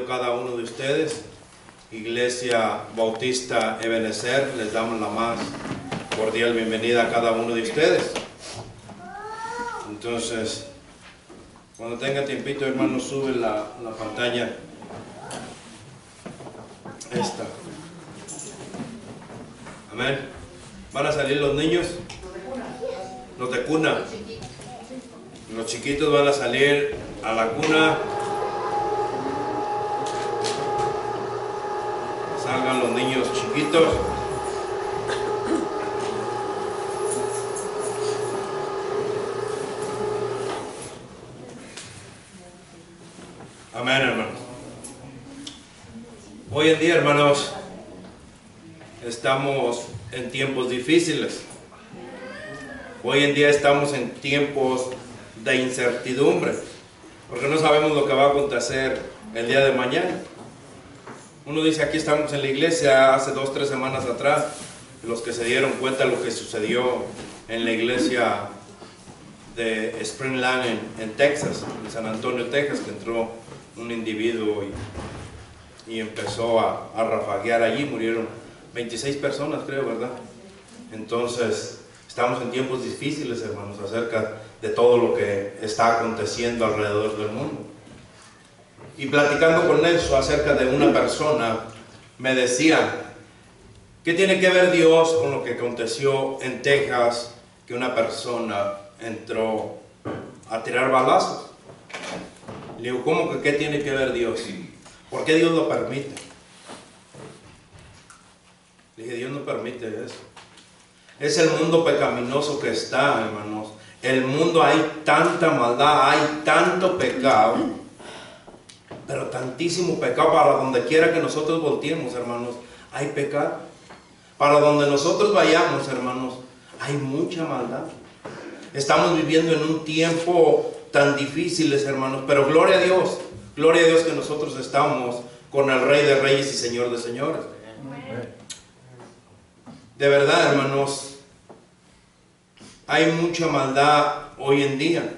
cada uno de ustedes. Iglesia Bautista Ebenezer, les damos la más cordial bienvenida a cada uno de ustedes. Entonces, cuando tenga tiempito, hermano, sube la pantalla esta. Amén. Van a salir los niños, los de cuna. Los chiquitos van a salir a la cuna. Salgan los niños chiquitos. Amén, hermanos. Hoy en día, hermanos, estamos en tiempos difíciles. Hoy en día estamos en tiempos de incertidumbre, porque no sabemos lo que va a acontecer el día de mañana. Uno dice, aquí estamos en la iglesia hace 2 o 3 semanas atrás, los que se dieron cuenta de lo que sucedió en la iglesia de Springland en Texas, en San Antonio, Texas, que entró un individuo y empezó a rafaguear allí, murieron 26 personas, creo, ¿verdad? Entonces, estamos en tiempos difíciles, hermanos, acerca de todo lo que está aconteciendo alrededor del mundo. Y platicando con eso acerca de una persona, me decía, ¿qué tiene que ver Dios con lo que aconteció en Texas, que una persona entró a tirar balazos? Le digo, ¿cómo que qué tiene que ver Dios? ¿Por qué Dios lo permite? Le dije, Dios no permite eso. Es el mundo pecaminoso que está, hermanos. El mundo, hay tanta maldad, hay tanto pecado, pero tantísimo pecado. Para donde quiera que nosotros volteemos, hermanos, hay pecado. Para donde nosotros vayamos, hermanos, hay mucha maldad. Estamos viviendo en un tiempo tan difíciles, hermanos, pero gloria a Dios que nosotros estamos con el Rey de Reyes y Señor de Señores. De verdad, hermanos, hay mucha maldad hoy en día.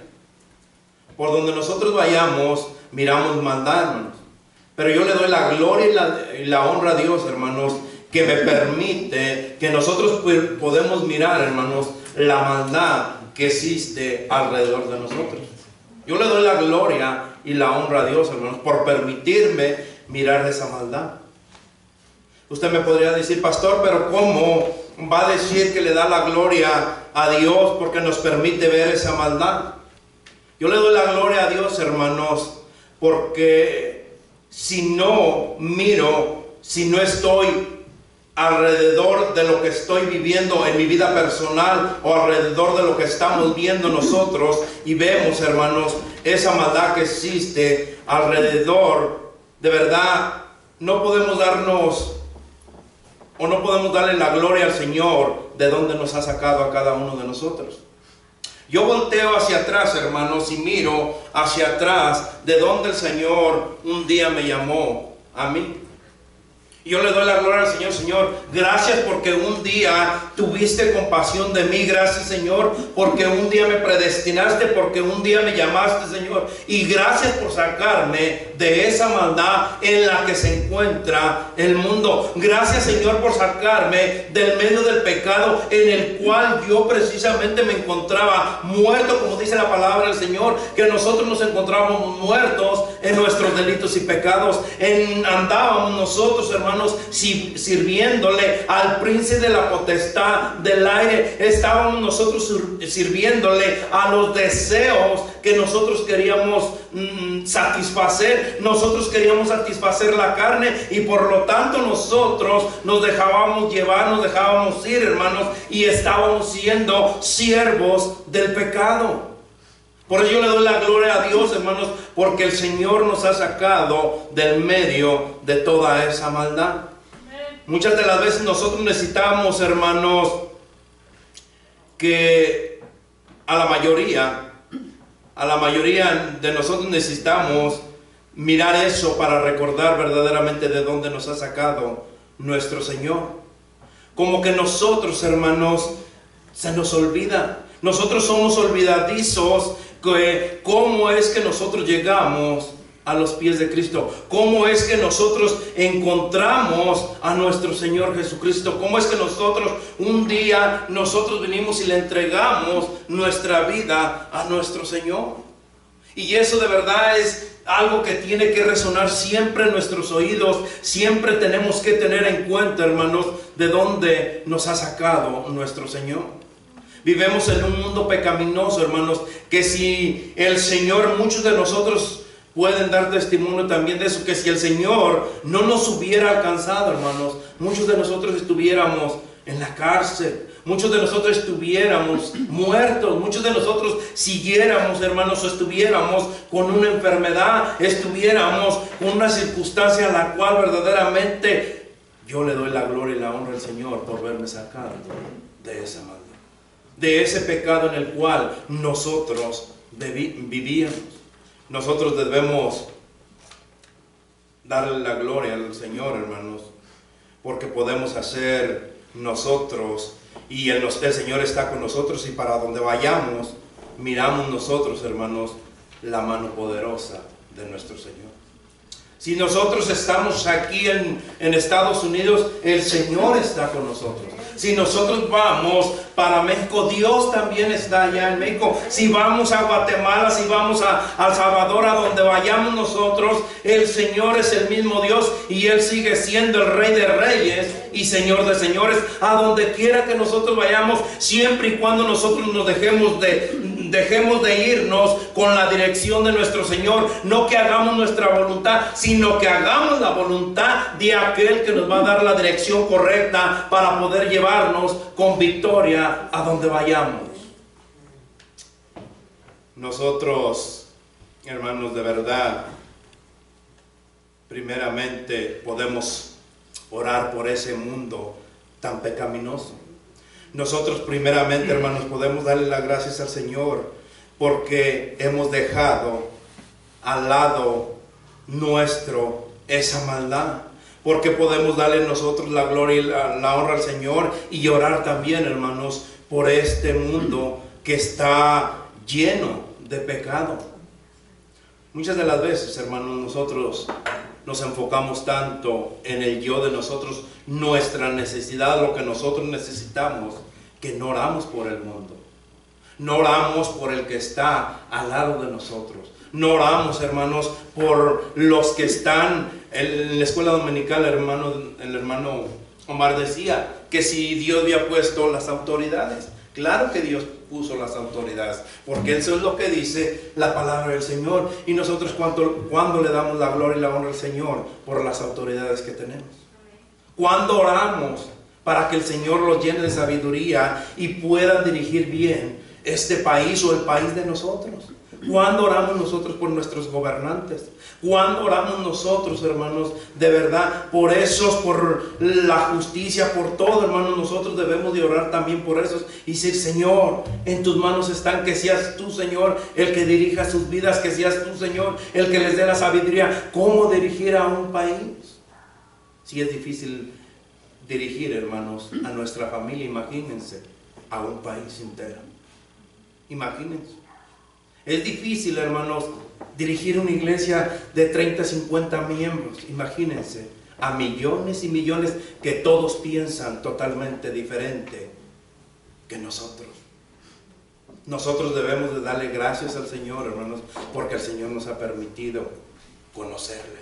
Por donde nosotros vayamos, miramos maldad, hermanos. Pero yo le doy la gloria y la honra a Dios, hermanos, que me permite que nosotros podemos mirar, hermanos, la maldad que existe alrededor de nosotros. Yo le doy la gloria y la honra a Dios, hermanos, por permitirme mirar esa maldad. Usted me podría decir, pastor, pero ¿cómo va a decir que le da la gloria a Dios porque nos permite ver esa maldad? Yo le doy la gloria a Dios, hermanos, porque si no miro, si no estoy alrededor de lo que estoy viviendo en mi vida personal o alrededor de lo que estamos viendo nosotros y vemos, hermanos, esa maldad que existe alrededor, de verdad, no podemos darnos o no podemos darle la gloria al Señor de donde nos ha sacado a cada uno de nosotros. Yo volteo hacia atrás, hermanos, y miro hacia atrás de donde el Señor un día me llamó a mí. Yo le doy la gloria al Señor. Señor, gracias porque un día tuviste compasión de mí. Gracias, Señor, porque un día me predestinaste, porque un día me llamaste, Señor. Y gracias por sacarme de esa maldad en la que se encuentra el mundo. Gracias, Señor, por sacarme del medio del pecado en el cual yo precisamente me encontraba muerto, como dice la palabra del Señor, que nosotros nos encontrábamos muertos en nuestros delitos y pecados. Andábamos nosotros, hermanos, sirviéndole al príncipe de la potestad del aire. Estábamos nosotros sirviéndole a los deseos que nosotros queríamos satisfacer. Nosotros queríamos satisfacer la carne y por lo tanto nosotros nos dejábamos llevar, nos dejábamos ir, hermanos, y estábamos siendo siervos del pecado. Por eso yo le doy la gloria a Dios, hermanos, porque el Señor nos ha sacado del medio de toda esa maldad. Muchas de las veces nosotros necesitamos, hermanos, que a la mayoría de nosotros necesitamos mirar eso para recordar verdaderamente de dónde nos ha sacado nuestro Señor. Como que nosotros, hermanos, se nos olvida. Nosotros somos olvidadizos. ¿Cómo es que nosotros llegamos a los pies de Cristo? ¿Cómo es que nosotros encontramos a nuestro Señor Jesucristo? ¿Cómo es que nosotros un día venimos y le entregamos nuestra vida a nuestro Señor? Y eso de verdad es algo que tiene que resonar siempre en nuestros oídos. Siempre tenemos que tener en cuenta, hermanos, de dónde nos ha sacado nuestro Señor. Vivimos en un mundo pecaminoso, hermanos, que si el Señor, muchos de nosotros pueden dar testimonio también de eso, que si el Señor no nos hubiera alcanzado, hermanos, muchos de nosotros estuviéramos en la cárcel, muchos de nosotros estuviéramos muertos, muchos de nosotros siguiéramos, hermanos, o estuviéramos con una enfermedad, estuviéramos con una circunstancia a la cual verdaderamente yo le doy la gloria y la honra al Señor por verme sacado de esa maldad, de ese pecado en el cual nosotros vivíamos. Nosotros debemos darle la gloria al Señor, hermanos, porque podemos hacer nosotros, y el Señor está con nosotros, y para donde vayamos, miramos nosotros, hermanos, la mano poderosa de nuestro Señor. Si nosotros estamos aquí en Estados Unidos, el Señor está con nosotros. Si nosotros vamos para México, Dios también está allá en México. Si vamos a Guatemala, si vamos a El Salvador, a donde vayamos nosotros, el Señor es el mismo Dios y Él sigue siendo el Rey de Reyes y Señor de Señores. A donde quiera que nosotros vayamos, siempre y cuando nosotros nos dejemos de irnos con la dirección de nuestro Señor, no que hagamos nuestra voluntad, sino que hagamos la voluntad de aquel que nos va a dar la dirección correcta para poder llevarnos con victoria a donde vayamos. Nosotros, hermanos, de verdad, primeramente podemos orar por ese mundo tan pecaminoso. Nosotros primeramente, hermanos, podemos darle las gracias al Señor porque hemos dejado al lado nuestro esa maldad. Porque podemos darle nosotros la gloria y la honra al Señor y orar también, hermanos, por este mundo que está lleno de pecado. Muchas de las veces, hermanos, nosotros nos enfocamos tanto en el yo de nosotros, nuestra necesidad, lo que nosotros necesitamos, que no oramos por el mundo. No oramos por el que está al lado de nosotros. No oramos, hermanos, por los que están en la escuela dominical. El hermano Omar decía que si Dios había puesto las autoridades. Claro que Dios puso las autoridades, porque eso es lo que dice la palabra del Señor. Y nosotros cuando le damos la gloria y la honra al Señor por las autoridades que tenemos. Cuando oramos para que el Señor los llene de sabiduría y puedan dirigir bien este país o el país de nosotros. ¿Cuándo oramos nosotros por nuestros gobernantes? ¿Cuándo oramos nosotros, hermanos, de verdad, por esos, por la justicia, por todo, hermanos? Nosotros debemos de orar también por esos y decir: Señor, en tus manos están, que seas tú, Señor, el que dirija sus vidas, que seas tú, Señor, el que les dé la sabiduría. ¿Cómo dirigir a un país? Si es difícil dirigir, hermanos, a nuestra familia, imagínense, a un país entero. Imagínense. Es difícil, hermanos, dirigir una iglesia de 30, 50 miembros. Imagínense, a millones y millones que todos piensan totalmente diferente que nosotros. Nosotros debemos de darle gracias al Señor, hermanos, porque el Señor nos ha permitido conocerle.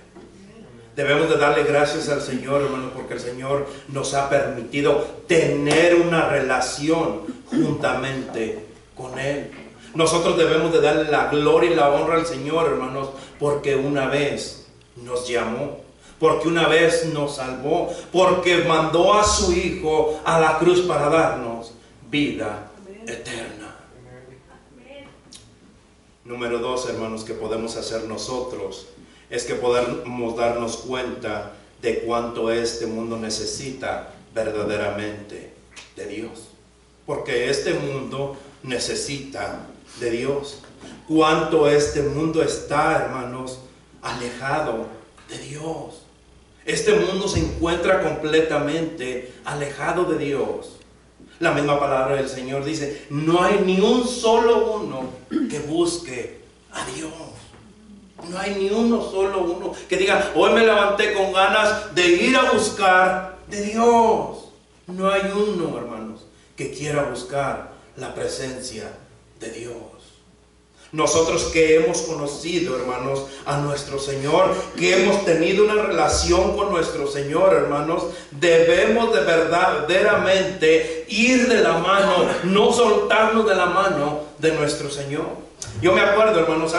Debemos de darle gracias al Señor, hermanos, porque el Señor nos ha permitido tener una relación juntamente con Él. Nosotros debemos de darle la gloria y la honra al Señor, hermanos, porque una vez nos llamó, porque una vez nos salvó, porque mandó a su Hijo a la cruz para darnos vida eterna. Número 2, hermanos, que podemos hacer nosotros es que podemos darnos cuenta de cuánto este mundo necesita verdaderamente de Dios. Porque este mundo necesita de Dios. Cuánto este mundo está, hermanos, alejado de Dios. Este mundo se encuentra completamente alejado de Dios. La misma palabra del Señor dice: no hay ni un solo uno que busque a Dios. No hay ni uno solo, uno que diga, hoy me levanté con ganas de ir a buscar de Dios. No hay uno, hermanos, que quiera buscar la presencia de Dios. Nosotros que hemos conocido, hermanos, a nuestro Señor, que hemos tenido una relación con nuestro Señor, hermanos, debemos de verdaderamente ir de la mano, no soltarnos de la mano de nuestro Señor. Yo me acuerdo, hermanos,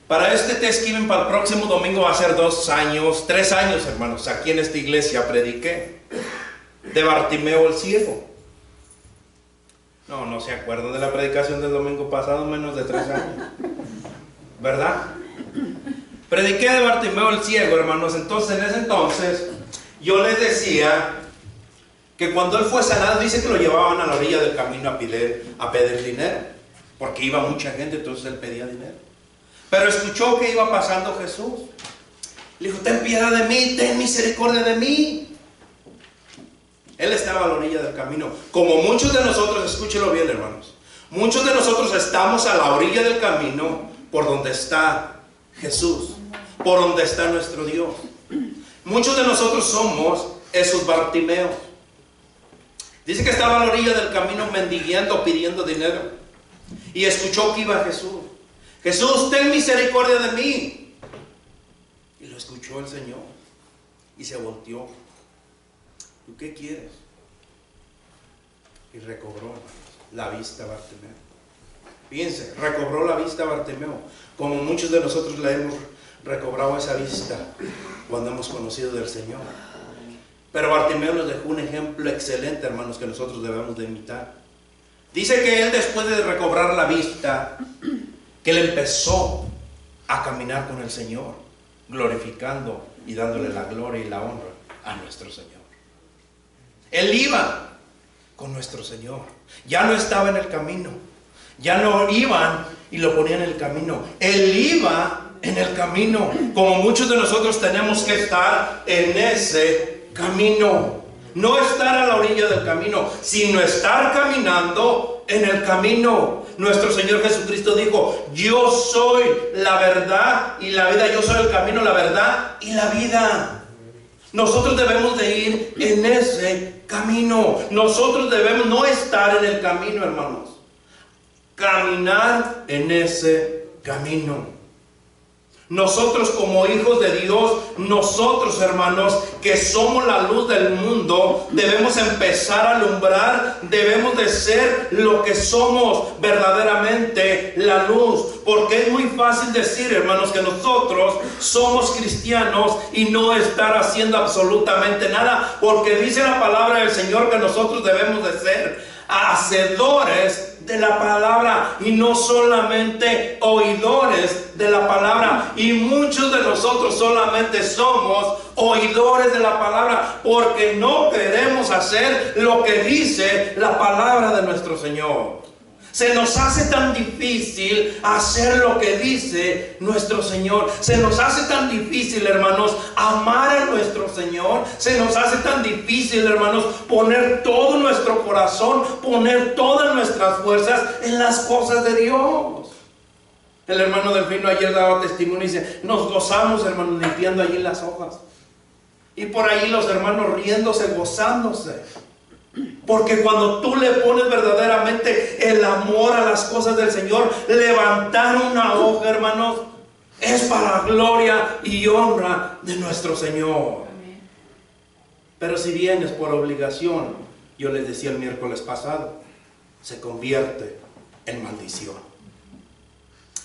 para este Thanksgiving, para el próximo domingo va a ser 3 años, hermanos, aquí en esta iglesia prediqué de Bartimeo el ciego. No se acuerdan de la predicación del domingo pasado, menos de 3 años, ¿verdad? Prediqué de Bartimeo el ciego, hermanos. Entonces, en ese entonces, yo les decía que cuando él fue sanado, dice que lo llevaban a la orilla del camino a pedir dinero, porque iba mucha gente, entonces él pedía dinero. Pero escuchó que iba pasando Jesús. Le dijo, ten piedad de mí, ten misericordia de mí. Él estaba a la orilla del camino. Como muchos de nosotros, escúchelo bien, hermanos, muchos de nosotros estamos a la orilla del camino por donde está Jesús, por donde está nuestro Dios. Muchos de nosotros somos esos Bartimeos. Dice que estaba a la orilla del camino mendigando, pidiendo dinero, y escuchó que iba Jesús. Jesús, ten misericordia de mí. Y lo escuchó el Señor y se volteó. ¿Tú qué quieres? Y recobró la vista Bartimeo. Fíjense, recobró la vista Bartimeo, como muchos de nosotros le hemos recobrado esa vista cuando hemos conocido del Señor. Pero Bartimeo nos dejó un ejemplo excelente, hermanos, que nosotros debemos de imitar. Dice que él, después de recobrar la vista, que él empezó a caminar con el Señor, glorificando y dándole la gloria y la honra a nuestro Señor. Él iba con nuestro Señor. Ya no estaba en el camino. Ya no iban y lo ponían en el camino. Él iba en el camino. Como muchos de nosotros tenemos que estar en ese camino. No estar a la orilla del camino, sino estar caminando en el camino. Nuestro Señor Jesucristo dijo, yo soy la verdad y la vida. Yo soy el camino, la verdad y la vida. Nosotros debemos de ir en ese camino. Nosotros debemos no estar en el camino, hermanos. Caminar en ese camino. Nosotros como hijos de Dios, nosotros, hermanos, que somos la luz del mundo, debemos empezar a alumbrar, debemos de ser lo que somos verdaderamente, la luz. Porque es muy fácil decir, hermanos, que nosotros somos cristianos y no estar haciendo absolutamente nada, porque dice la palabra del Señor que nosotros debemos de ser hacedores de la palabra y no solamente oidores de la palabra. Y muchos de nosotros solamente somos oidores de la palabra porque no queremos hacer lo que dice la palabra de nuestro Señor. Se nos hace tan difícil hacer lo que dice nuestro Señor. Se nos hace tan difícil, hermanos, amar a nuestro Señor. Se nos hace tan difícil, hermanos, poner todo nuestro corazón, poner todas nuestras fuerzas en las cosas de Dios. El hermano Delfino ayer daba testimonio y dice, nos gozamos, hermanos, limpiando allí las hojas. Y por ahí los hermanos riéndose, gozándose. Porque cuando tú le pones verdaderamente el amor a las cosas del Señor, levantar una hoja, hermanos, es para gloria y honra de nuestro Señor. Amén. Pero si vienes por obligación, yo les decía el miércoles pasado, se convierte en maldición.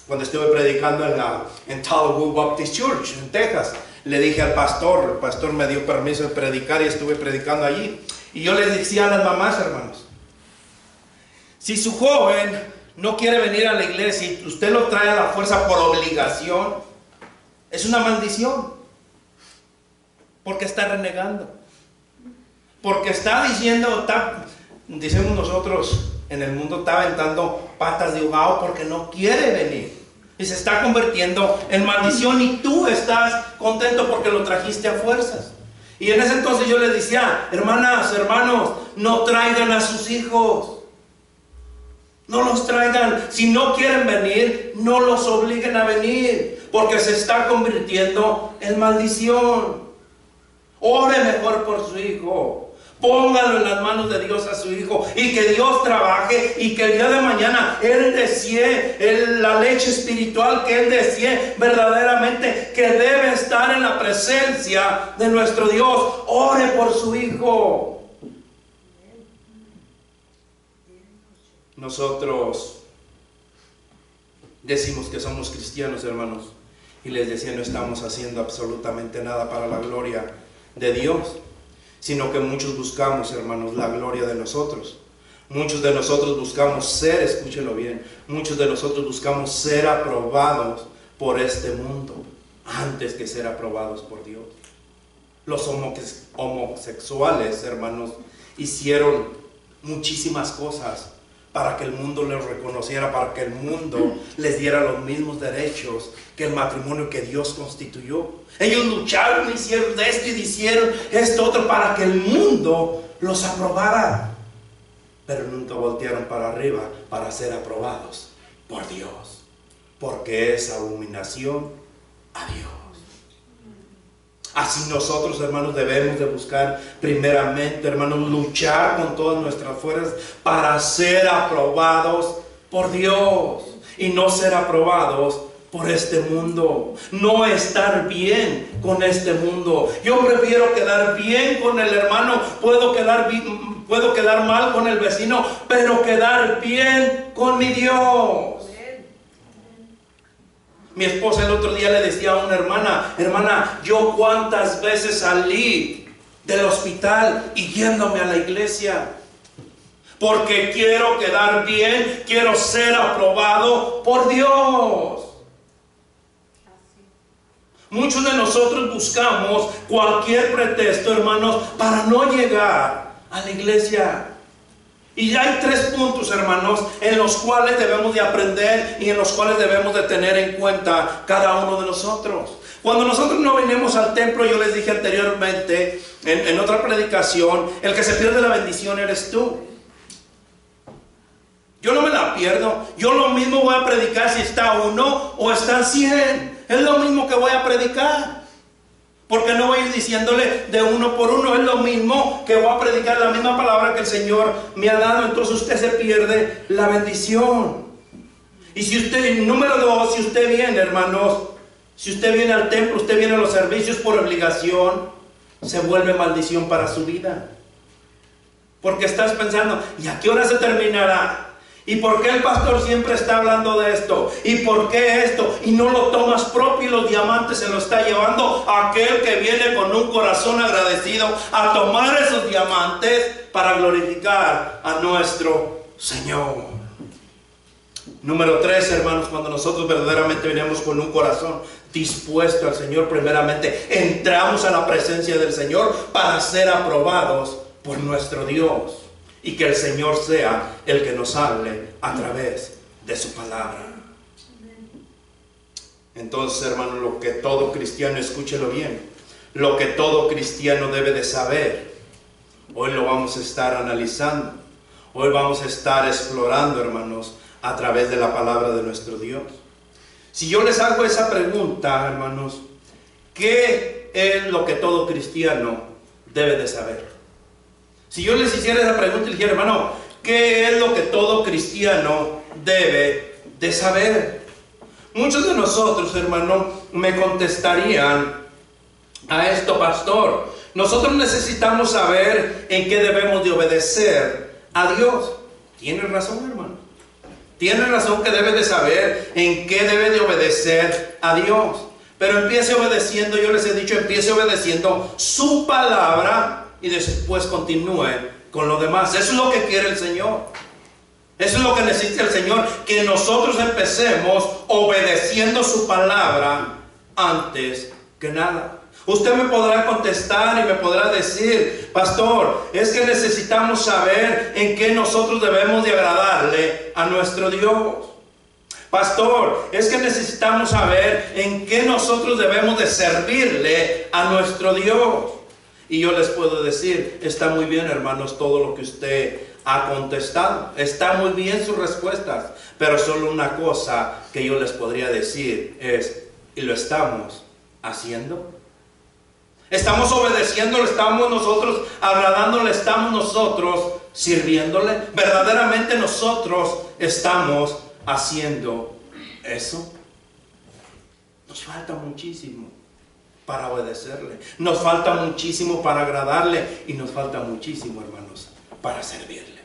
Cuando estuve predicando en Talbot Baptist Church, en Texas, le dije al pastor, el pastor me dio permiso de predicar y estuve predicando allí. Y yo les decía a las mamás, hermanos, si su joven no quiere venir a la iglesia y usted lo trae a la fuerza por obligación, es una maldición. Porque está renegando. Porque está diciendo, decimos nosotros en el mundo, está aventando patas de ahogado porque no quiere venir. Y se está convirtiendo en maldición y tú estás contento porque lo trajiste a fuerzas. Y en ese entonces yo les decía, hermanas, hermanos, no traigan a sus hijos. No los traigan. Si no quieren venir, no los obliguen a venir, porque se está convirtiendo en maldición. Ore mejor por su hijo. Póngalo en las manos de Dios a su hijo, y que Dios trabaje, y que el día de mañana Él desee la leche espiritual, que Él desee verdaderamente, que debe estar en la presencia de nuestro Dios. Ore por su hijo. Nosotros decimos que somos cristianos, hermanos, y les decía, no estamos haciendo absolutamente nada para la gloria de Dios, sino que muchos buscamos, hermanos, la gloria de nosotros. Muchos de nosotros buscamos ser, escúchenlo bien, muchos de nosotros buscamos ser aprobados por este mundo antes que ser aprobados por Dios. Los homosexuales, hermanos, hicieron muchísimas cosas para que el mundo les reconociera, para que el mundo les diera los mismos derechos que el matrimonio que Dios constituyó. Ellos lucharon, hicieron esto y hicieron esto otro para que el mundo los aprobara, pero nunca voltearon para arriba para ser aprobados por Dios, porque es abominación a Dios. Así nosotros, hermanos, debemos de buscar primeramente, hermanos, luchar con todas nuestras fuerzas para ser aprobados por Dios y no ser aprobados por este mundo. No estar bien con este mundo. Yo prefiero quedar bien con el hermano. Puedo quedar mal con el vecino, pero quedar bien con mi Dios. Mi esposa el otro día le decía a una hermana, yo cuántas veces salí del hospital y yéndome a la iglesia, porque quiero quedar bien, quiero ser aprobado por Dios. Muchos de nosotros buscamos cualquier pretexto, hermanos, para no llegar a la iglesia. Y hay 3 puntos, hermanos, en los cuales debemos de aprender y en los cuales debemos de tener en cuenta cada uno de nosotros. Cuando nosotros no venimos al templo, yo les dije anteriormente en otra predicación, el que se pierde la bendición eres tú. Yo no me la pierdo. Yo lo mismo voy a predicar si está 1 o están 100. Es lo mismo que voy a predicar. Porque no voy a ir diciéndole de uno por uno. Es lo mismo que voy a predicar, la misma palabra que el Señor me ha dado. Entonces usted se pierde la bendición. Y si usted, número 2, si usted viene, hermanos, si usted viene al templo, usted viene a los servicios por obligación, se vuelve maldición para su vida. Porque estás pensando, ¿y a qué hora se terminará? ¿Y por qué el pastor siempre está hablando de esto? ¿Y por qué esto? Y no lo tomas propio, y los diamantes se lo está llevando aquel que viene con un corazón agradecido a tomar esos diamantes para glorificar a nuestro Señor. Número 3, hermanos, cuando nosotros verdaderamente venimos con un corazón dispuesto al Señor, primeramente entramos a la presencia del Señor para ser aprobados por nuestro Dios. Y que el Señor sea el que nos hable a través de su palabra. Entonces, hermano, lo que todo cristiano, escúchelo bien, lo que todo cristiano debe de saber, hoy lo vamos a estar analizando, hoy vamos a estar explorando, hermanos, a través de la palabra de nuestro Dios. Si yo les hago esa pregunta, hermanos, ¿qué es lo que todo cristiano debe de saber? Si yo les hiciera esa pregunta y les dijera, hermano, ¿qué es lo que todo cristiano debe de saber? Muchos de nosotros, hermano, me contestarían a esto, pastor. Nosotros necesitamos saber en qué debemos de obedecer a Dios. Tienes razón, hermano. Tienes razón que debe de saber en qué debe de obedecer a Dios. Pero empiece obedeciendo, yo les he dicho, empiece obedeciendo su palabra. Y después continúe con lo demás. Eso es lo que quiere el Señor. Eso es lo que necesita el Señor. Que nosotros empecemos obedeciendo su palabra antes que nada. Usted me podrá contestar y me podrá decir, pastor, es que necesitamos saber en qué nosotros debemos de agradarle a nuestro Dios. Pastor, es que necesitamos saber en qué nosotros debemos de servirle a nuestro Dios. Y yo les puedo decir, está muy bien, hermanos, todo lo que usted ha contestado. Está muy bien sus respuestas, pero solo una cosa que yo les podría decir es, ¿y lo estamos haciendo? ¿Estamos obedeciéndole? ¿Estamos nosotros agradándole? ¿Estamos nosotros sirviéndole? ¿Verdaderamente nosotros estamos haciendo eso? Nos falta muchísimo para obedecerle. Nos falta muchísimo para agradarle. Y nos falta muchísimo, hermanos, para servirle.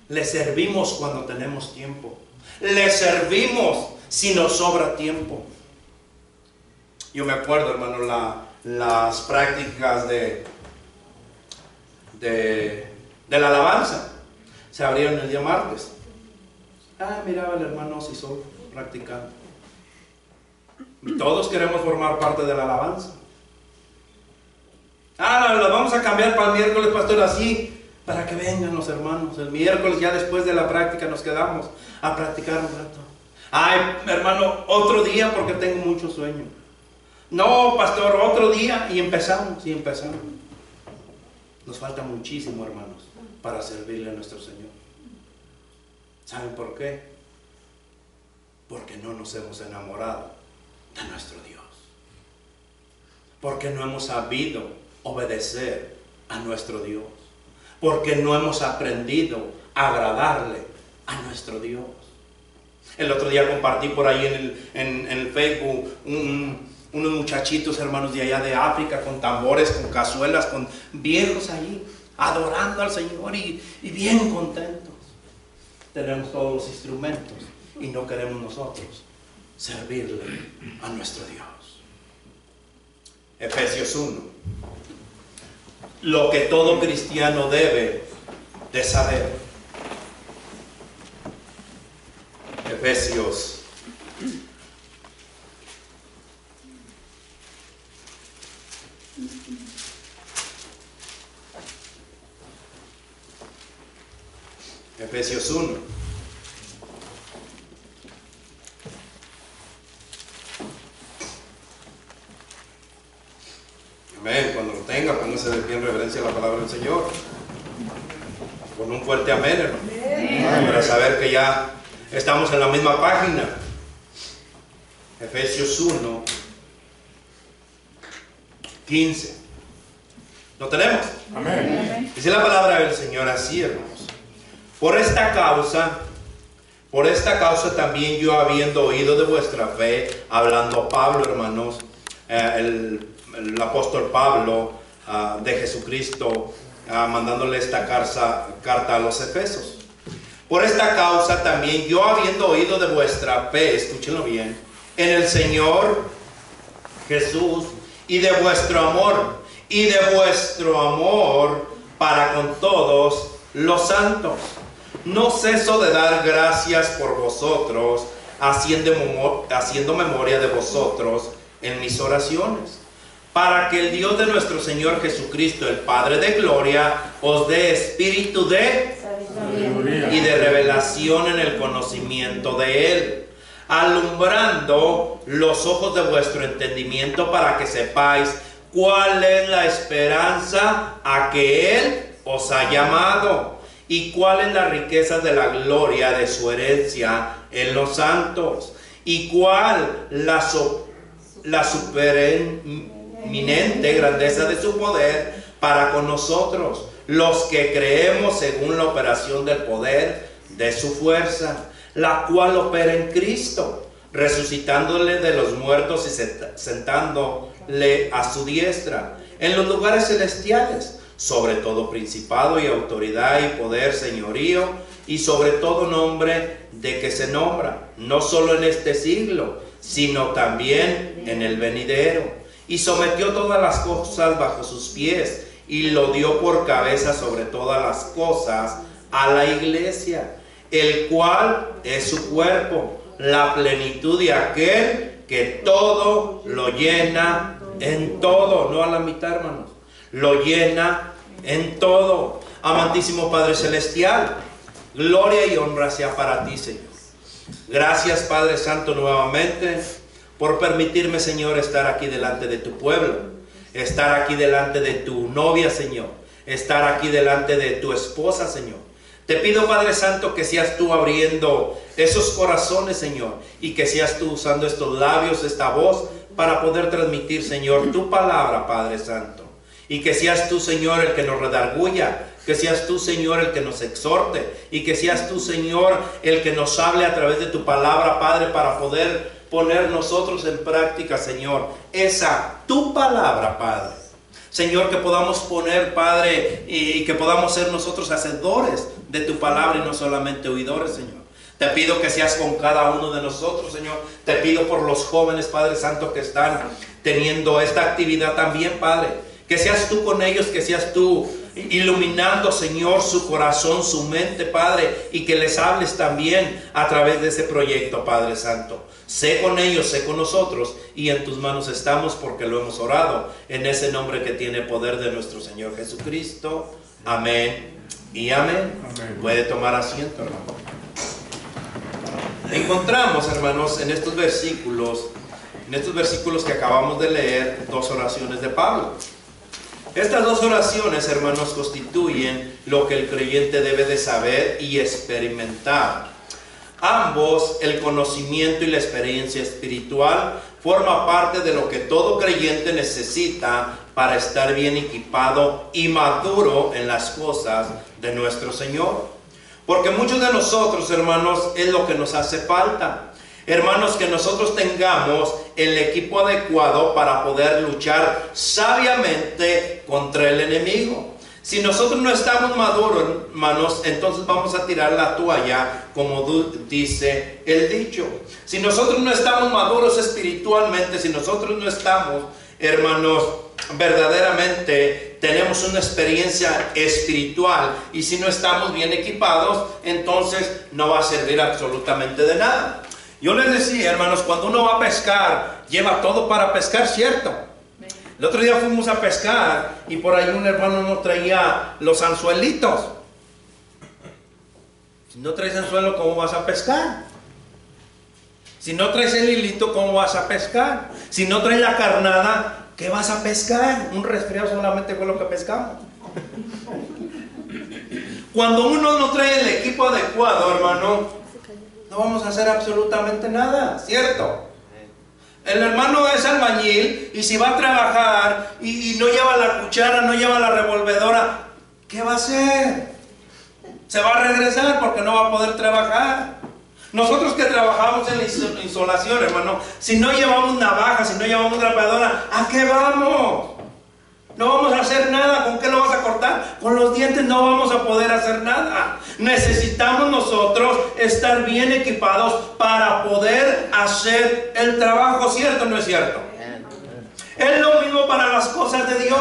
Le servimos cuando tenemos tiempo. Le servimos si nos sobra tiempo. Yo me acuerdo, hermano, las prácticas de la alabanza se abrieron el día martes. Miraba el hermano Sisol practicando. Todos queremos formar parte de la alabanza. Lo vamos a cambiar para el miércoles, pastor, así, para que vengan los hermanos. El miércoles, ya después de la práctica, nos quedamos a practicar un rato. Hermano, otro día porque tengo mucho sueño. No, pastor, otro día, y empezamos. Nos falta muchísimo, hermanos, para servirle a nuestro Señor. ¿Saben por qué? Porque no nos hemos enamorado de nuestro Dios. Porque no hemos sabido obedecer a nuestro Dios. Porque no hemos aprendido a agradarle a nuestro Dios. El otro día compartí por ahí en el Facebook unos muchachitos, hermanos, de allá de África, con tambores, con cazuelas, con viejos allí, adorando al Señor y bien contentos. Tenemos todos los instrumentos y no queremos nosotros servirle a nuestro Dios. Efesios 1. Lo que todo cristiano debe de saber. Efesios 1. Amén. Cuando lo tenga, póngase de pie en reverencia a la palabra del Señor. Con un fuerte amén, hermano. Para saber que ya estamos en la misma página. Efesios 1, 15. ¿Lo tenemos? Amén. Dice la palabra del Señor así, hermanos. Por esta causa también yo, habiendo oído de vuestra fe, hablando Pablo, hermanos, el apóstol Pablo de Jesucristo, mandándole esta carta a los Efesios. Por esta causa también yo, habiendo oído de vuestra fe, escúchenlo bien, en el Señor Jesús, y de vuestro amor para con todos los santos, no ceso de dar gracias por vosotros, haciendo memoria de vosotros en mis oraciones, para que el Dios de nuestro Señor Jesucristo, el Padre de gloria, os dé espíritu de sabiduría y de revelación en el conocimiento de Él, alumbrando los ojos de vuestro entendimiento, para que sepáis cuál es la esperanza a que Él os ha llamado, y cuál es la riqueza de la gloria de su herencia en los santos, y cuál la supereminente grandeza de su poder para con nosotros, los que creemos según la operación del poder de su fuerza, la cual opera en Cristo, resucitándole de los muertos y sentándole a su diestra en los lugares celestiales, sobre todo principado y autoridad y poder, señorío, y sobre todo nombre de que se nombra, no solo en este siglo, sino también en el venidero. Y sometió todas las cosas bajo sus pies, y lo dio por cabeza sobre todas las cosas a la iglesia, el cual es su cuerpo, la plenitud de aquel que todo lo llena en todo. No a la mitad, hermanos, lo llena en todo. Amantísimo Padre Celestial, gloria y honra sea para ti, Señor. Gracias, Padre Santo, nuevamente por permitirme, Señor, estar aquí delante de tu pueblo, estar aquí delante de tu novia, Señor, estar aquí delante de tu esposa, Señor. Te pido, Padre Santo, que seas tú abriendo esos corazones, Señor, y que seas tú usando estos labios, esta voz, para poder transmitir, Señor, tu palabra, Padre Santo. Y que seas tú, Señor, el que nos redarguya, que seas tú, Señor, el que nos exhorte, y que seas tú, Señor, el que nos hable a través de tu palabra, Padre, para poder poner nosotros en práctica, Señor, tu palabra, Padre. Señor, que podamos poner, Padre, y que podamos ser nosotros hacedores de tu palabra y no solamente oidores, Señor. Te pido que seas con cada uno de nosotros, Señor. Te pido por los jóvenes, Padre Santo, que están teniendo esta actividad también, Padre. Que seas tú con ellos, que seas tú iluminando, Señor, su corazón, su mente, Padre, y que les hables también a través de ese proyecto, Padre Santo. Sé con ellos, sé con nosotros, y en tus manos estamos porque lo hemos orado en ese nombre que tiene poder de nuestro Señor Jesucristo. Amén y amén. Amén. Puede tomar asiento, hermano. Encontramos, hermanos, en estos versículos que acabamos de leer, dos oraciones de Pablo. Estas dos oraciones, hermanos, constituyen lo que el creyente debe de saber y experimentar. Ambos, el conocimiento y la experiencia espiritual, forma parte de lo que todo creyente necesita para estar bien equipado y maduro en las cosas de nuestro Señor. Porque muchos de nosotros, hermanos, es lo que nos hace falta. Hermanos, que nosotros tengamos el equipo adecuado para poder luchar sabiamente contra el enemigo. Si nosotros no estamos maduros, hermanos, entonces vamos a tirar la toalla, como dice el dicho. Si nosotros no estamos maduros espiritualmente, si nosotros no estamos, hermanos, verdaderamente tenemos una experiencia espiritual, y si no estamos bien equipados, entonces no va a servir absolutamente de nada. Yo les decía, hermanos, cuando uno va a pescar, lleva todo para pescar, ¿cierto? El otro día fuimos a pescar y por ahí un hermano nos traía los anzuelitos. Si no traes anzuelo, ¿cómo vas a pescar? Si no traes el hilito, ¿cómo vas a pescar? Si no traes la carnada, ¿qué vas a pescar? Un resfriado solamente fue lo que pescamos. Cuando uno no trae el equipo adecuado, hermano, no vamos a hacer absolutamente nada, ¿cierto? El hermano es albañil y si va a trabajar y no lleva la cuchara, no lleva la revolvedora, ¿qué va a hacer? Se va a regresar porque no va a poder trabajar. Nosotros que trabajamos en la insolación, hermano, si no llevamos navaja, si no llevamos trapeadora, ¿a qué vamos? No vamos a hacer nada. ¿Con qué lo vas a cortar? Con los dientes no vamos a poder hacer nada. Necesitamos nosotros estar bien equipados para poder hacer el trabajo, ¿cierto o no es cierto? Es lo mismo para las cosas de Dios.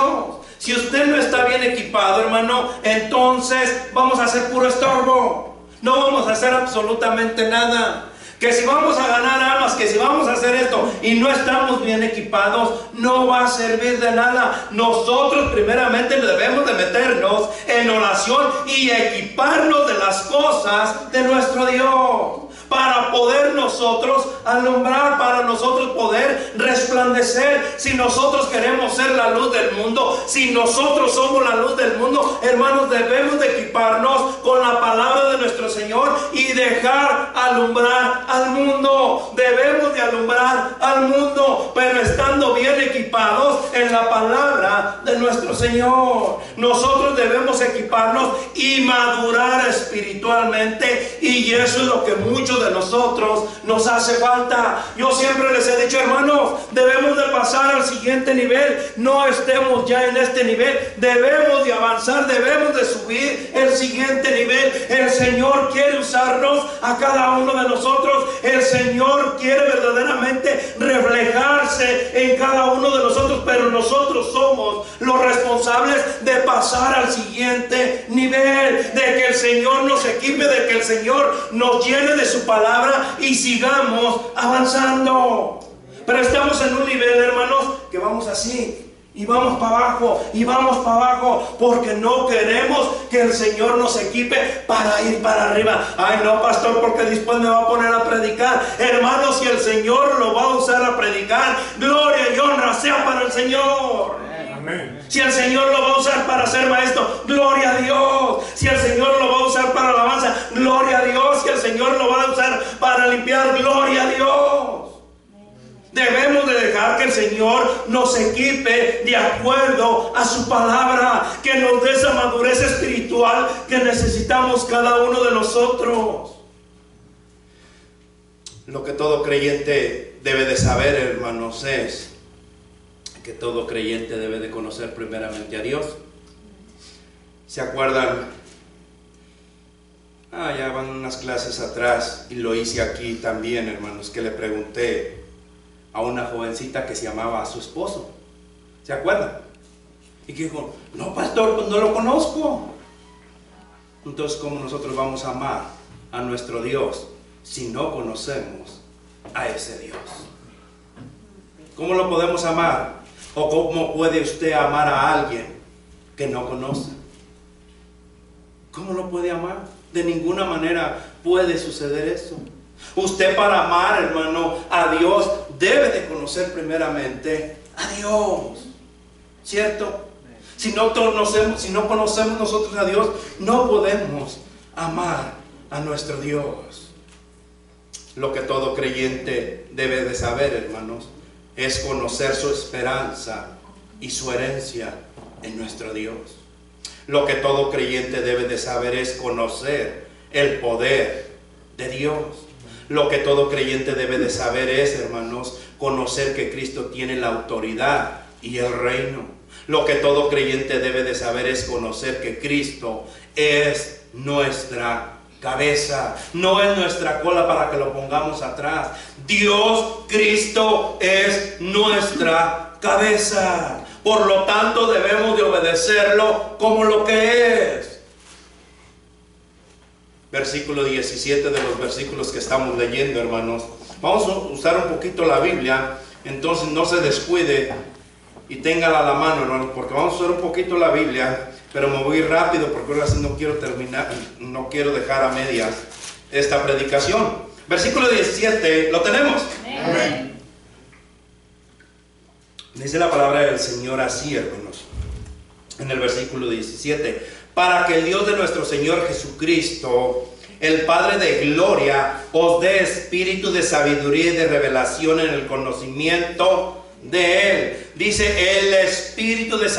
Si usted no está bien equipado, hermano, entonces vamos a hacer puro estorbo. No vamos a hacer absolutamente nada. Que si vamos a ganar almas, que si vamos a hacer esto y no estamos bien equipados, no va a servir de nada. Nosotros primeramente debemos de meternos en oración y equiparnos de las cosas de nuestro Dios, para poder nosotros alumbrar, para nosotros poder resplandecer. Si nosotros queremos ser la luz del mundo, si nosotros somos la luz del mundo, hermanos, debemos de equiparnos con la palabra de nuestro Señor y dejar alumbrar al mundo. Debemos de alumbrar al mundo, pero estando bien equipados en la palabra de nuestro Señor. Nosotros debemos equiparnos y madurar espiritualmente, y eso es lo que muchos de nosotros nos hace falta. Yo siempre les he dicho, hermanos, debemos de pasar al siguiente nivel. No estemos ya en este nivel, debemos de avanzar, debemos de subir el siguiente nivel. El Señor quiere usarnos a cada uno de nosotros. El Señor quiere verdaderamente reflejarse en cada uno de nosotros, pero nosotros somos los responsables de pasar al siguiente nivel, de que el Señor nos equipe, de que el Señor nos llene de su palabra y sigamos avanzando. Pero estamos en un nivel, hermanos, que vamos así, y vamos para abajo, y vamos para abajo, porque no queremos que el Señor nos equipe para ir para arriba. Ay, no, pastor, porque después me va a poner a predicar. Hermanos, si el Señor lo va a usar a predicar, gloria y honra sea para el Señor. Amén. Si el Señor lo va a usar para ser maestro, gloria a Dios. Si el Señor lo va a usar para alabanza, gloria a Dios. Si el Señor lo va a usar para limpiar, gloria a Dios. Debemos de dejar que el Señor nos equipe de acuerdo a su palabra, que nos dé esa madurez espiritual que necesitamos cada uno de nosotros. Lo que todo creyente debe de saber, hermanos, es que todo creyente debe de conocer primeramente a Dios. ¿Se acuerdan? Ya van unas clases atrás, y lo hice aquí también, hermanos, que le pregunté a una jovencita que se llamaba a su esposo. ¿Se acuerdan? Y que dijo, no, pastor, pues no lo conozco. Entonces, ¿cómo nosotros vamos a amar a nuestro Dios si no conocemos a ese Dios? ¿Cómo lo podemos amar? ¿O cómo puede usted amar a alguien que no conoce? ¿Cómo lo puede amar? De ninguna manera puede suceder eso. Usted, para amar, hermano, a Dios, debe de conocer primeramente a Dios, ¿cierto? Si no conocemos nosotros a Dios, no podemos amar a nuestro Dios. Lo que todo creyente debe de saber, hermanos, es conocer su esperanza y su herencia en nuestro Dios. Lo que todo creyente debe de saber es conocer el poder de Dios. Lo que todo creyente debe de saber es, hermanos, conocer que Cristo tiene la autoridad y el reino. Lo que todo creyente debe de saber es conocer que Cristo es nuestra cabeza, no es nuestra cola para que lo pongamos atrás. Dios, Cristo, es nuestra cabeza. Por lo tanto, debemos de obedecerlo como lo que es. Versículo 17 de los versículos que estamos leyendo, hermanos. Vamos a usar un poquito la Biblia, entonces no se descuide y téngala a la mano, hermanos, porque vamos a usar un poquito la Biblia, pero me voy rápido porque ahora sí no quiero terminar, no quiero dejar a medias esta predicación. Versículo 17, ¿lo tenemos? Amén. Dice la palabra del Señor así, hermanos, en el versículo 17: para que el Dios de nuestro Señor Jesucristo, el Padre de gloria, os dé espíritu de sabiduría y de revelación en el conocimiento de Él. Dice, el espíritu de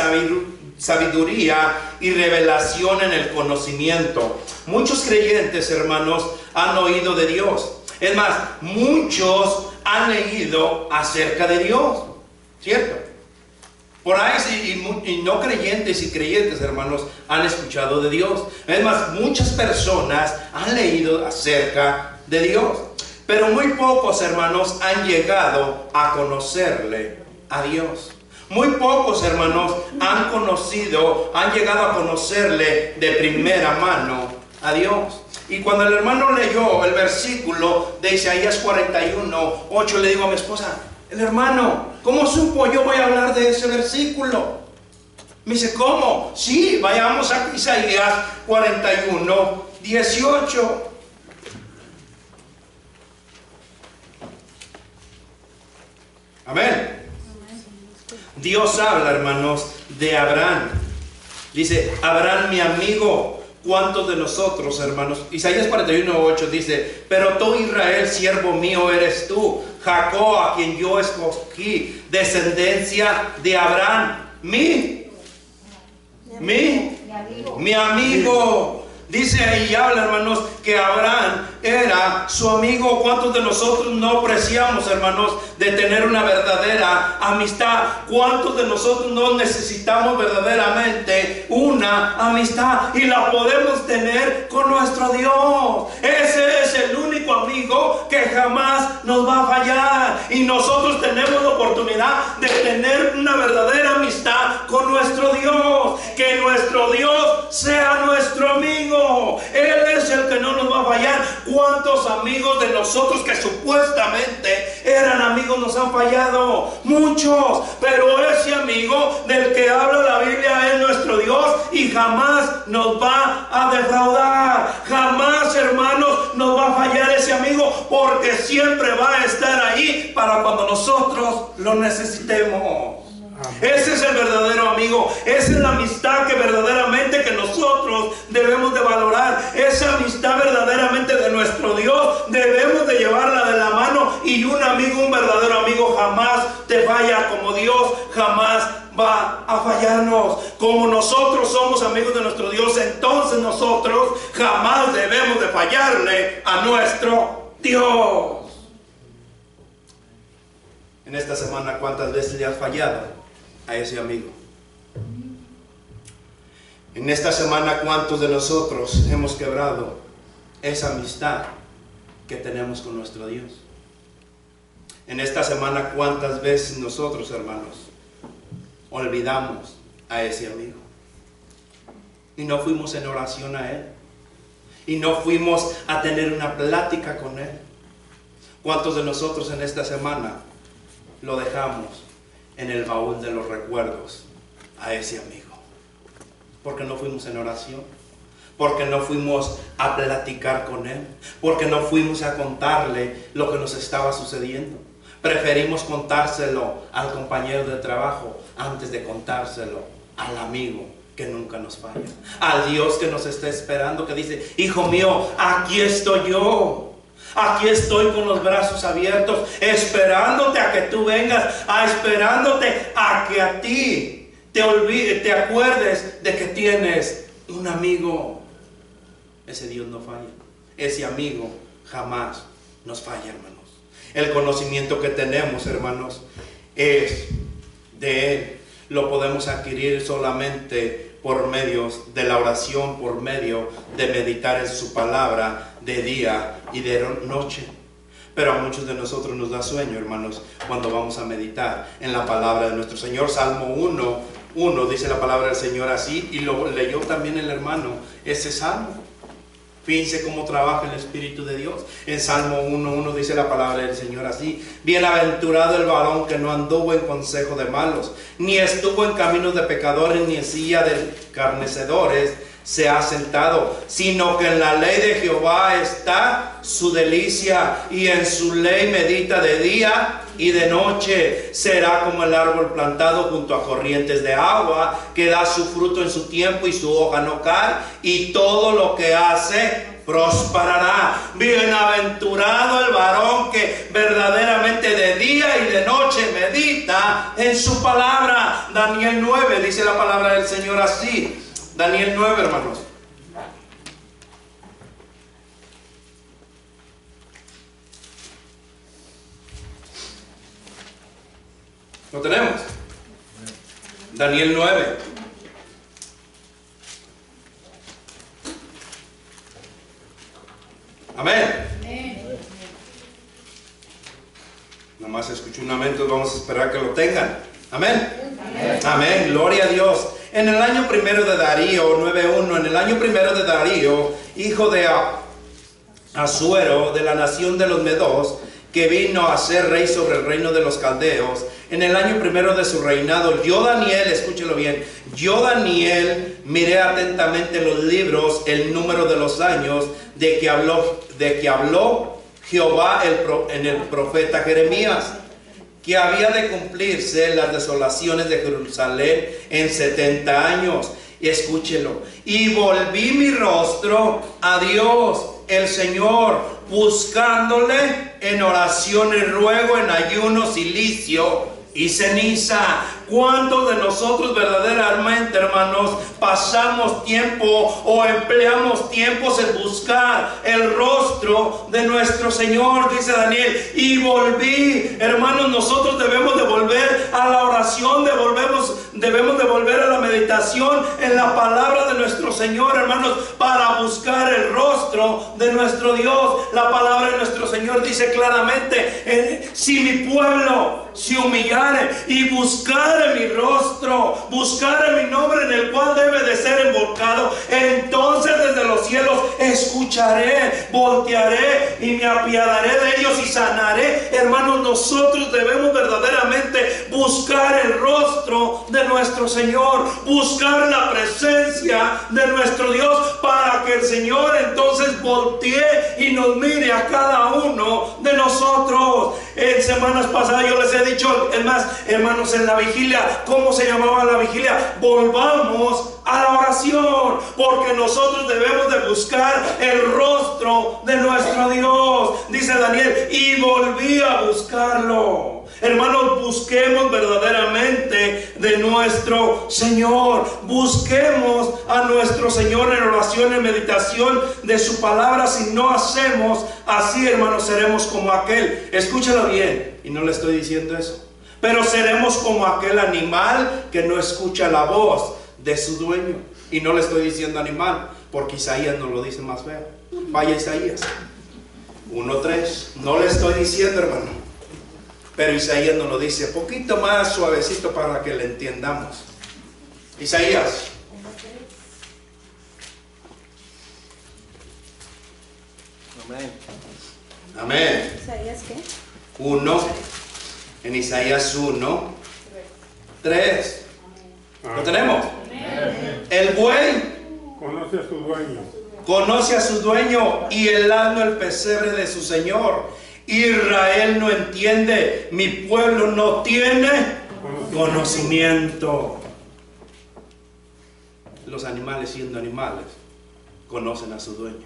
sabiduría y revelación en el conocimiento. Muchos creyentes, hermanos, han oído de Dios. Es más, muchos han leído acerca de Dios, ¿cierto? Por ahí y no creyentes y creyentes, hermanos, han escuchado de Dios. Es más, muchas personas han leído acerca de Dios, pero muy pocos, hermanos, han llegado a conocerle a Dios. Muy pocos, hermanos, han llegado a conocerle de primera mano a Dios. Y cuando el hermano leyó el versículo de Isaías 41:8, le digo a mi esposa, el hermano, ¿cómo supo? Yo voy a hablar de ese versículo. Me dice, ¿cómo? Sí, vayamos a Isaías 41:18. Amén. Dios habla, hermanos, de Abraham. Dice, Abraham, mi amigo. ¿Cuántos de nosotros, hermanos? Isaías 41:8 dice, pero tú, Israel, siervo mío eres tú, Jacob, a quien yo escogí, descendencia de Abraham, mi amigo. Dice ahí, habla, hermanos, que Abraham era su amigo. ¿Cuántos de nosotros no apreciamos, hermanos, de tener una verdadera amistad? ¿Cuántos de nosotros no necesitamos verdaderamente una amistad? Y la podemos tener con nuestro Dios. Ese es el único amigo que jamás nos va a fallar. Y nosotros tenemos la oportunidad de tener una verdadera amistad con nuestro Dios. Que nuestro Dios sea nuestro amigo. Él es el que no nos va a fallar. ¿Cuántos amigos de nosotros que supuestamente eran amigos nos han fallado? Muchos. Pero ese amigo del que habla la Biblia es nuestro Dios y jamás nos va a defraudar. Jamás, hermanos, nos va a fallar ese amigo, porque siempre va a estar ahí para cuando nosotros lo necesitemos. Ese es el verdadero amigo. Esa es la amistad que verdaderamente que nosotros debemos de valorar. Esa amistad verdaderamente de nuestro Dios debemos de llevarla de la mano. Y un amigo, un verdadero amigo jamás te falla, como Dios jamás va a fallarnos. Como nosotros somos amigos de nuestro Dios, entonces nosotros jamás debemos de fallarle a nuestro Dios. En esta semana, ¿cuántas veces le has fallado a ese amigo? En esta semana, ¿cuántos de nosotros hemos quebrado esa amistad que tenemos con nuestro Dios? En esta semana, ¿cuántas veces nosotros, hermanos, olvidamos a ese amigo? Y no fuimos en oración a Él. Y no fuimos a tener una plática con Él. ¿Cuántos de nosotros en esta semana lo dejamos en el baúl de los recuerdos a ese amigo? Porque no fuimos en oración, porque no fuimos a platicar con Él, porque no fuimos a contarle lo que nos estaba sucediendo. Preferimos contárselo al compañero de trabajo antes de contárselo al amigo que nunca nos falla, al Dios que nos está esperando, que dice: hijo mío, aquí estoy yo. Aquí estoy con los brazos abiertos, esperándote a que tú vengas, esperándote a que a ti te acuerdes de que tienes un amigo. Ese Dios no falla. Ese amigo jamás nos falla, hermanos. El conocimiento que tenemos, hermanos, es de Él. Lo podemos adquirir solamente por medio de la oración, por medio de meditar en su palabra de día y de noche. Pero a muchos de nosotros nos da sueño, hermanos, cuando vamos a meditar en la palabra de nuestro Señor. Salmo 1 dice la palabra del Señor así, y lo leyó también el hermano ese salmo. Fíjense cómo trabaja el Espíritu de Dios. En Salmo 1:1 dice la palabra del Señor así: bienaventurado el varón que no anduvo en consejo de malos, ni estuvo en caminos de pecadores, ni en silla de escarnecedores se ha sentado, sino que en la ley de Jehová está su delicia, y en su ley medita de día y de noche. Será como el árbol plantado junto a corrientes de agua, que da su fruto en su tiempo y su hoja no cae, y todo lo que hace prosperará. Bienaventurado el varón que verdaderamente de día y de noche medita en su palabra. Daniel 9 dice la palabra del Señor así. Daniel 9, hermanos. ¿Lo tenemos? Daniel 9. Amén. Nomás escucho un amén, entonces vamos a esperar que lo tengan. Amén. Amén. Amén. Gloria a Dios. En el año primero de Darío, 9:1, en el año primero de Darío, hijo de Asuero, de la nación de los Medos, que vino a ser rey sobre el reino de los caldeos, en el año primero de su reinado, yo Daniel, escúchelo bien, yo Daniel miré atentamente los libros, el número de los años de que habló Jehová en el profeta Jeremías, que había de cumplirse las desolaciones de Jerusalén en 70 años. Y escúchelo: y volví mi rostro a Dios el Señor, buscándole en oración y ruego, en ayuno, cilicio y ceniza. ¿Cuántos de nosotros verdaderamente, hermanos, pasamos tiempo o empleamos tiempos en buscar el rostro de nuestro Señor? Dice Daniel, y volví. Hermanos, nosotros debemos de volver a la oración, debemos de volver a la meditación en la palabra de nuestro Señor, hermanos, para buscar el rostro de nuestro Dios. La palabra de nuestro Señor dice claramente: si mi pueblo se humillare y buscare mi rostro, buscare mi nombre en el cual debe de ser invocado, entonces desde los cielos escucharé, voltearé y me apiadaré de ellos y sanaré. Hermanos, nosotros debemos verdaderamente buscar el rostro de nuestro Señor, buscar la presencia de nuestro Dios, para que el Señor entonces voltee y nos mire a cada uno de nosotros. En semanas pasadas yo les he dicho, es más, hermanos, en la vigilia, ¿cómo se llamaba la vigilia? Volvamos a la oración, porque nosotros debemos de buscar el rostro de nuestro Dios. Dice Daniel, y volví a buscarlo. Hermanos, busquemos verdaderamente de nuestro Señor. Busquemos a nuestro Señor en oración, en meditación de su palabra. Si no hacemos así, hermanos, seremos como aquel. Escúchalo bien, y no le estoy diciendo eso, pero seremos como aquel animal que no escucha la voz de su dueño. Y no le estoy diciendo animal, porque Isaías nos lo dice más feo. Vaya Isaías 1:3. No le estoy diciendo, hermano, pero Isaías nos lo dice poquito más suavecito para que le entendamos. Isaías. Amén. Amén. ¿Isaías qué? 1. En Isaías 1:3. ¿Lo tenemos? El buey Conoce a su dueño. conoce a su dueño, y el asno el pesebre de su señor. Israel no entiende, mi pueblo no tiene conocimiento. Los animales, siendo animales, conocen a su dueño.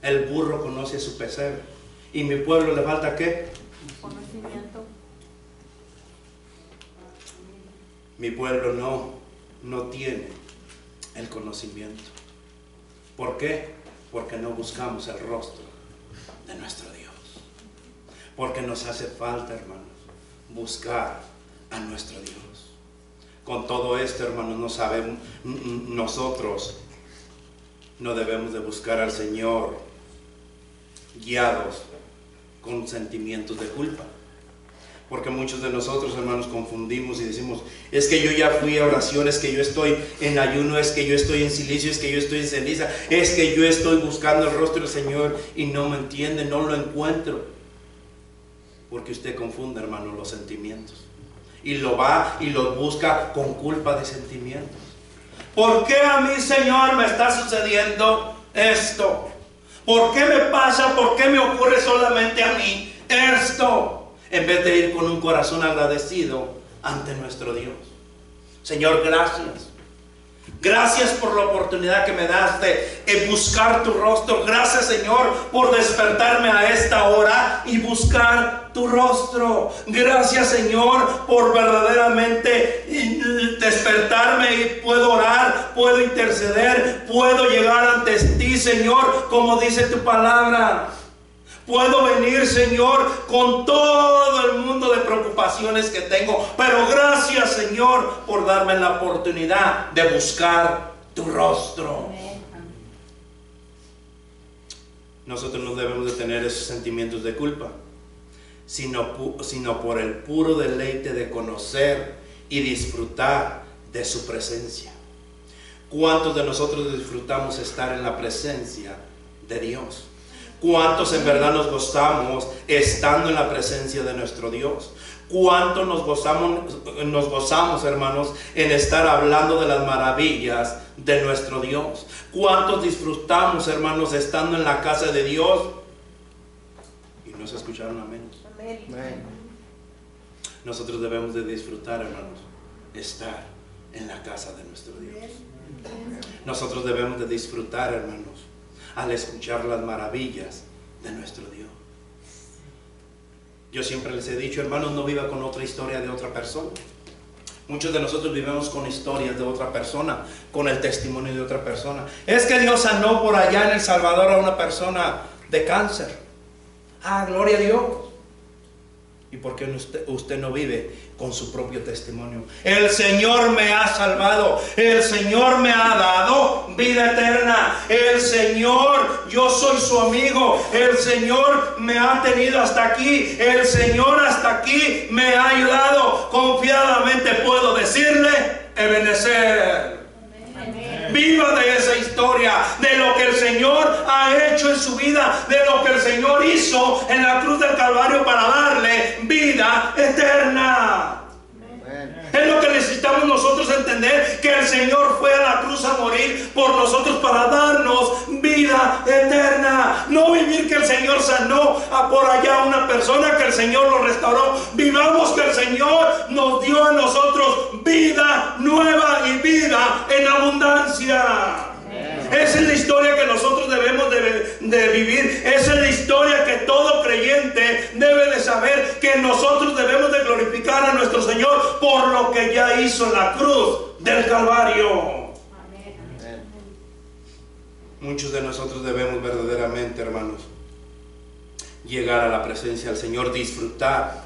El burro conoce a su pesebre, y mi pueblo le falta ¿qué? Conocimiento. Mi pueblo no tiene el conocimiento. ¿Por qué? Porque no buscamos el rostro de nuestro Dios. Porque nos hace falta, hermanos, buscar a nuestro Dios. Con todo esto, hermanos, no sabemos, nosotros no debemos de buscar al Señor guiados con sentimientos de culpa. Porque muchos de nosotros, hermanos, confundimos y decimos, es que yo ya fui a oración, es que yo estoy en ayuno, es que yo estoy en silicio, es que yo estoy en ceniza, es que yo estoy buscando el rostro del Señor y no me entiende, no lo encuentro. Porque usted confunde, hermano, los sentimientos. Y lo va y los busca con culpa de sentimientos. ¿Por qué a mí, Señor, me está sucediendo esto? ¿Por qué me pasa? ¿Por qué me ocurre solamente a mí esto? En vez de ir con un corazón agradecido ante nuestro Dios. Señor, gracias. Gracias por la oportunidad que me das de buscar tu rostro. Gracias, Señor, por despertarme a esta hora y buscar tu rostro. Gracias, Señor, por verdaderamente despertarme y puedo orar, puedo interceder, puedo llegar ante ti, Señor, como dice tu palabra. Puedo venir, Señor, con todo el mundo de preocupaciones que tengo. Pero gracias, Señor, por darme la oportunidad de buscar tu rostro. Nosotros no debemos de tener esos sentimientos de culpa, sino por el puro deleite de conocer y disfrutar de su presencia. ¿Cuántos de nosotros disfrutamos estar en la presencia de Dios? ¿Cuántos en verdad nos gozamos estando en la presencia de nuestro Dios? ¿Cuánto nos gozamos, hermanos, en estar hablando de las maravillas de nuestro Dios? ¿Cuántos disfrutamos, hermanos, estando en la casa de Dios? Y no se escucharon amén. Amén. Nosotros debemos de disfrutar, hermanos, estar en la casa de nuestro Dios. Nosotros debemos de disfrutar, hermanos, al escuchar las maravillas de nuestro Dios. Yo siempre les he dicho, hermanos, no viva con otra historia de otra persona. Muchos de nosotros vivimos con historias de otra persona, con el testimonio de otra persona. Es que Dios sanó por allá en El Salvador a una persona de cáncer. Ah, gloria a Dios. ¿Y por qué usted no vive con su propio testimonio? El Señor me ha salvado. El Señor me ha dado vida eterna. El Señor, yo soy su amigo. El Señor me ha tenido hasta aquí. El Señor hasta aquí me ha ayudado. Confiadamente puedo decirle, Ebenezer. Viva de esa historia, de lo que el Señor ha hecho en su vida, de lo que el Señor hizo en la cruz del Calvario para darle vida eterna. Es lo que necesitamos. entender que el Señor fue a la cruz a morir por nosotros para darnos vida eterna. No vivir que el Señor sanó a por allá a una persona, que el Señor lo restauró. Vivamos que el Señor nos dio a nosotros vida nueva y vida en abundancia. Esa es la historia que nosotros debemos de vivir. Esa es la historia que todo creyente debe de saber, que nosotros debemos de glorificar a nuestro Señor por lo que ya hizo en la cruz del Calvario. Amén. Muchos de nosotros debemos verdaderamente, hermanos, llegar a la presencia del Señor, disfrutar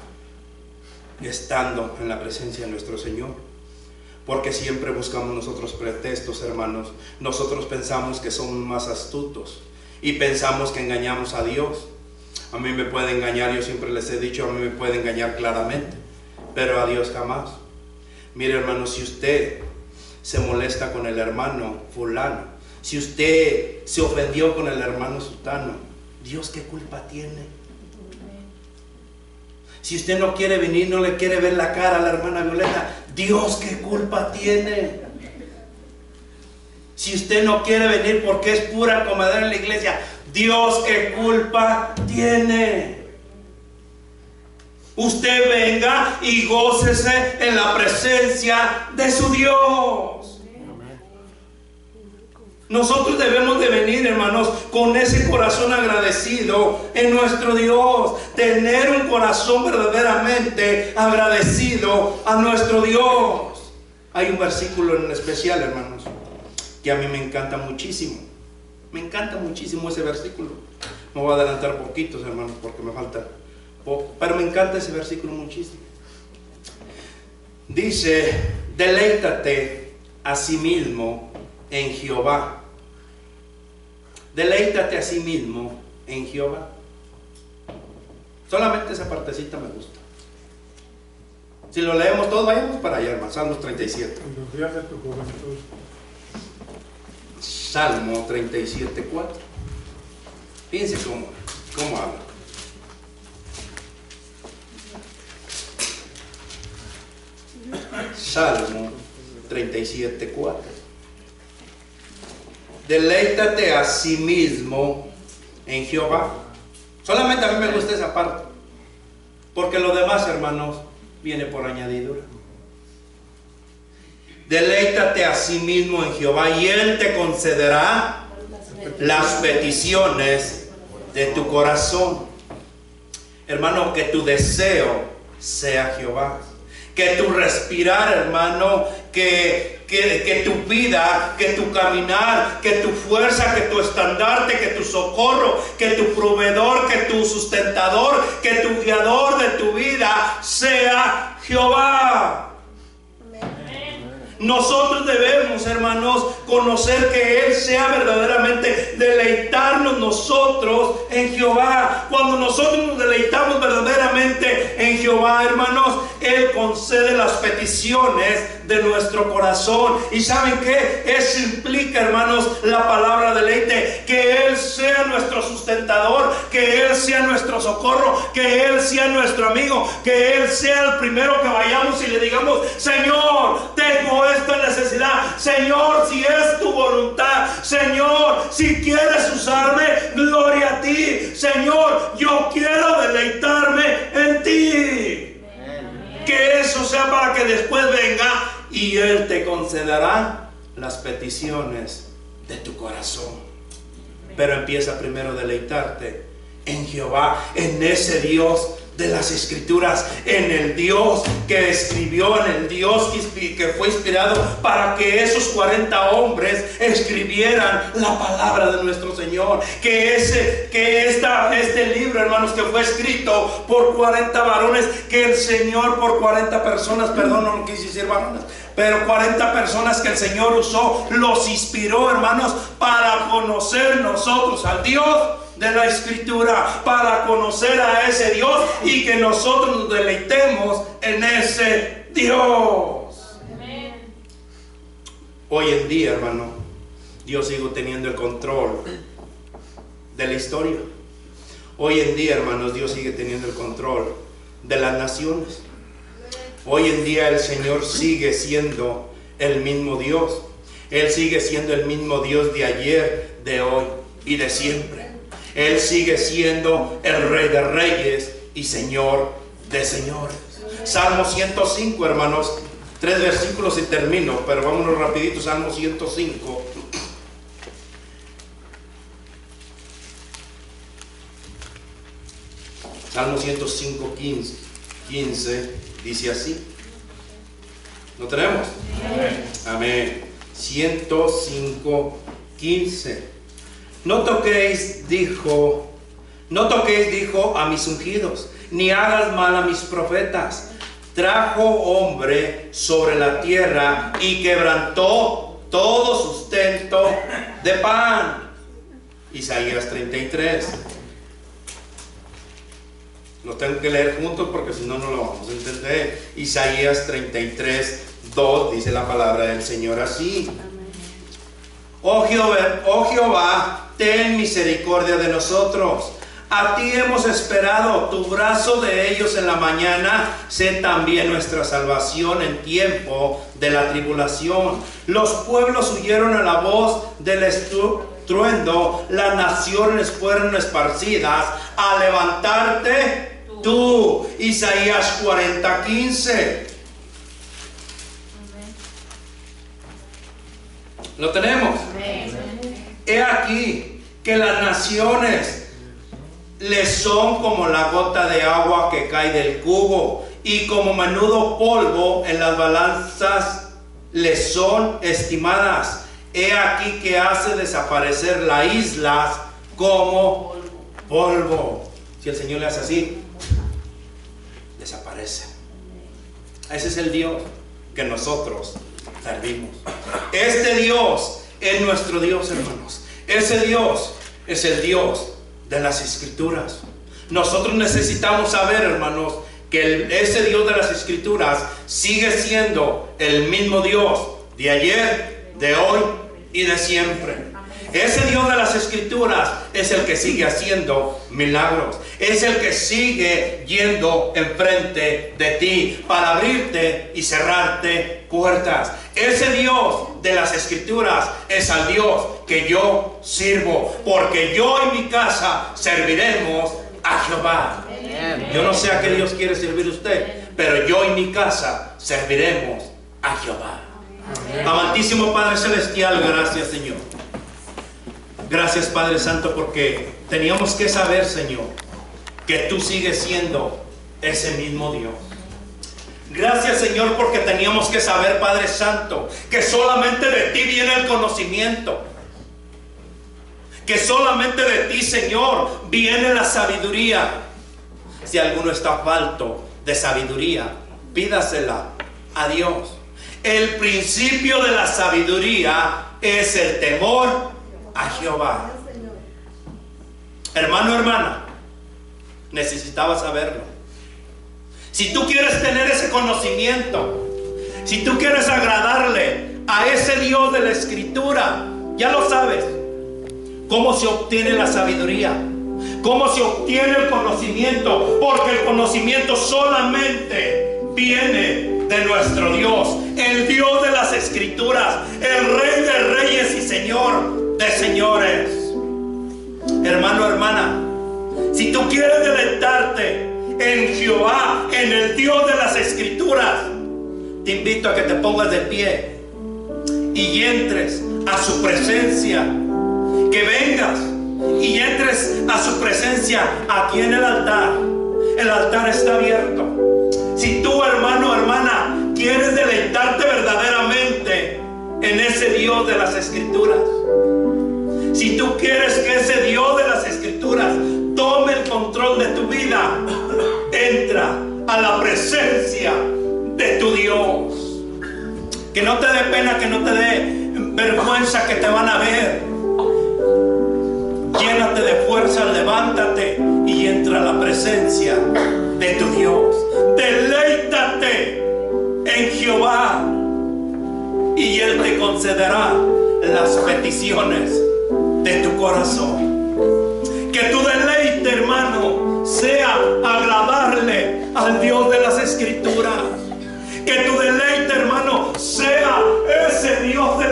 estando en la presencia de nuestro Señor. Porque siempre buscamos nosotros pretextos, hermanos. Nosotros pensamos que somos más astutos y pensamos que engañamos a Dios. A mí me puede engañar, yo siempre les he dicho, a mí me puede engañar claramente, pero a Dios jamás. Mire, hermano, si usted se molesta con el hermano fulano, si usted se ofendió con el hermano sutano, ¿Dios qué culpa tiene? Si usted no quiere venir, no le quiere ver la cara a la hermana Violeta, ¿Dios qué culpa tiene? Si usted no quiere venir porque es pura comedera en la iglesia, ¿Dios qué culpa tiene? Usted venga y gócese en la presencia de su Dios. Nosotros debemos de venir, hermanos, con ese corazón agradecido en nuestro Dios. Tener un corazón verdaderamente agradecido a nuestro Dios. Hay un versículo en especial, hermanos, que a mí me encanta muchísimo. Me encanta muchísimo ese versículo. Me voy a adelantar poquitos, hermanos, porque me falta poco. Pero me encanta ese versículo muchísimo. Dice: deleítate a sí mismo en Jehová. Deleítate a sí mismo en Jehová. Solamente esa partecita me gusta. Si lo leemos todos, vayamos para allá, hermano. Salmos 37. En los días de tu juventud. Salmo 37, 4. Fíjense cómo habla. Salmo 37, 4. Deleítate a sí mismo en Jehová. Solamente a mí me gusta esa parte, porque lo demás, hermanos, viene por añadidura. Deleítate a sí mismo en Jehová y Él te concederá las peticiones de tu corazón. Hermano, que tu deseo sea Jehová. Que tu respirar, hermano, que tu vida, que tu caminar, que tu fuerza, que tu estandarte, que tu socorro, que tu proveedor, que tu sustentador, que tu guiador de tu vida sea Jehová. Nosotros debemos, hermanos, conocer que Él sea verdaderamente, deleitarnos nosotros en Jehová. Cuando nosotros nos deleitamos verdaderamente en Jehová, hermanos, Él concede las peticiones de nuestro corazón. ¿Y saben qué? Eso implica, hermanos, la palabra deleite. Que Él sea nuestro sustentador, que Él sea nuestro socorro, que Él sea nuestro amigo, que Él sea el primero que vayamos y le digamos: Señor, tengo esta necesidad. Señor, si es tu voluntad. Señor, si quieres usarme, gloria a ti. Señor, yo quiero deleitarme en ti. Que eso sea para que después venga y Él te concederá las peticiones de tu corazón. Pero empieza primero a deleitarte en Jehová, en ese Dios de las Escrituras, en el Dios que escribió, en el Dios que fue inspirado para que esos 40 hombres escribieran la palabra de nuestro Señor. Que este libro, hermanos, que fue escrito por 40 varones, que el Señor por 40 personas, perdón, no quise decir varones, pero 40 personas que el Señor usó, los inspiró, hermanos, para conocer nosotros al Dios de la Escritura, para conocer a ese Dios y que nosotros nos deleitemos en ese Dios. Amén. Hoy en día, hermano, Dios sigue teniendo el control de la historia. Hoy en día, hermanos, Dios sigue teniendo el control de las naciones. Hoy en día el Señor sigue siendo el mismo Dios. Él sigue siendo el mismo Dios de ayer, de hoy y de siempre. Él sigue siendo el Rey de Reyes y Señor de Señores. Salmo 105, hermanos. 3 versículos y termino, pero vámonos rapidito. Salmo 105. Salmo 105, 15 dice así. ¿Lo tenemos? Amén. 105, 15. No toquéis, dijo a mis ungidos, ni hagas mal a mis profetas. Trajo hombre sobre la tierra y quebrantó todo sustento de pan. Isaías 33. Lo tengo que leer juntos porque si no, no lo vamos a entender. Isaías 33, 2 dice la palabra del Señor así. Oh Jehová, ten misericordia de nosotros. A ti hemos esperado, tu brazo de ellos en la mañana, sé también nuestra salvación en tiempo de la tribulación. Los pueblos huyeron a la voz del estruendo, las naciones fueron esparcidas a levantarte tú. Isaías 40, 15. ¿Lo tenemos? He aquí que las naciones les son como la gota de agua que cae del cubo, y como menudo polvo en las balanzas les son estimadas. He aquí que hace desaparecer las islas como polvo. Si el Señor le hace así, desaparece. Ese es el Dios que nosotros servimos. Este Dios es nuestro Dios, hermanos. Ese Dios es el Dios de las Escrituras. Nosotros necesitamos saber, hermanos, que ese Dios de las Escrituras sigue siendo el mismo Dios de ayer, de hoy y de siempre. Ese Dios de las Escrituras es el que sigue haciendo milagros. Es el que sigue yendo enfrente de ti para abrirte y cerrarte puertas. Ese Dios de las Escrituras es al Dios que yo sirvo, porque yo y mi casa serviremos a Jehová. Yo no sé a qué Dios quiere servir usted, pero yo y mi casa serviremos a Jehová. Amantísimo Padre Celestial, gracias, Señor. Gracias, Padre Santo, porque teníamos que saber, Señor, que tú sigues siendo ese mismo Dios. Gracias, Señor, porque teníamos que saber, Padre Santo, que solamente de ti viene el conocimiento. Que solamente de ti, Señor, viene la sabiduría. Si alguno está falto de sabiduría, pídasela a Dios. El principio de la sabiduría es el temor a Jehová. Hermano, hermana, necesitaba saberlo. Si tú quieres tener ese conocimiento, si tú quieres agradarle a ese Dios de la Escritura, ya lo sabes. ¿Cómo se obtiene la sabiduría? ¿Cómo se obtiene el conocimiento? Porque el conocimiento solamente viene de nuestro Dios, el Dios de las Escrituras, el Rey de Reyes y Señor de Señores. Hermano, hermana, si tú quieres deleitarte en Jehová, en el Dios de las Escrituras, te invito a que te pongas de pie y entres a su presencia. Que vengas y entres a su presencia aquí en el altar. El altar está abierto. Si tú, hermano, hermana, quieres deleitarte verdaderamente en ese Dios de las Escrituras, si tú quieres que ese Dios de las Escrituras tome el control de tu vida, entra a la presencia de tu Dios. Que no te dé pena, que no te dé vergüenza que te van a ver. Llénate de fuerza, levántate y entra a la presencia de tu Dios. Deleítate en Jehová y Él te concederá las peticiones de tu corazón. Que tu deleite, hermano, sea agradarle al Dios de las Escrituras. Que tu deleite, hermano, sea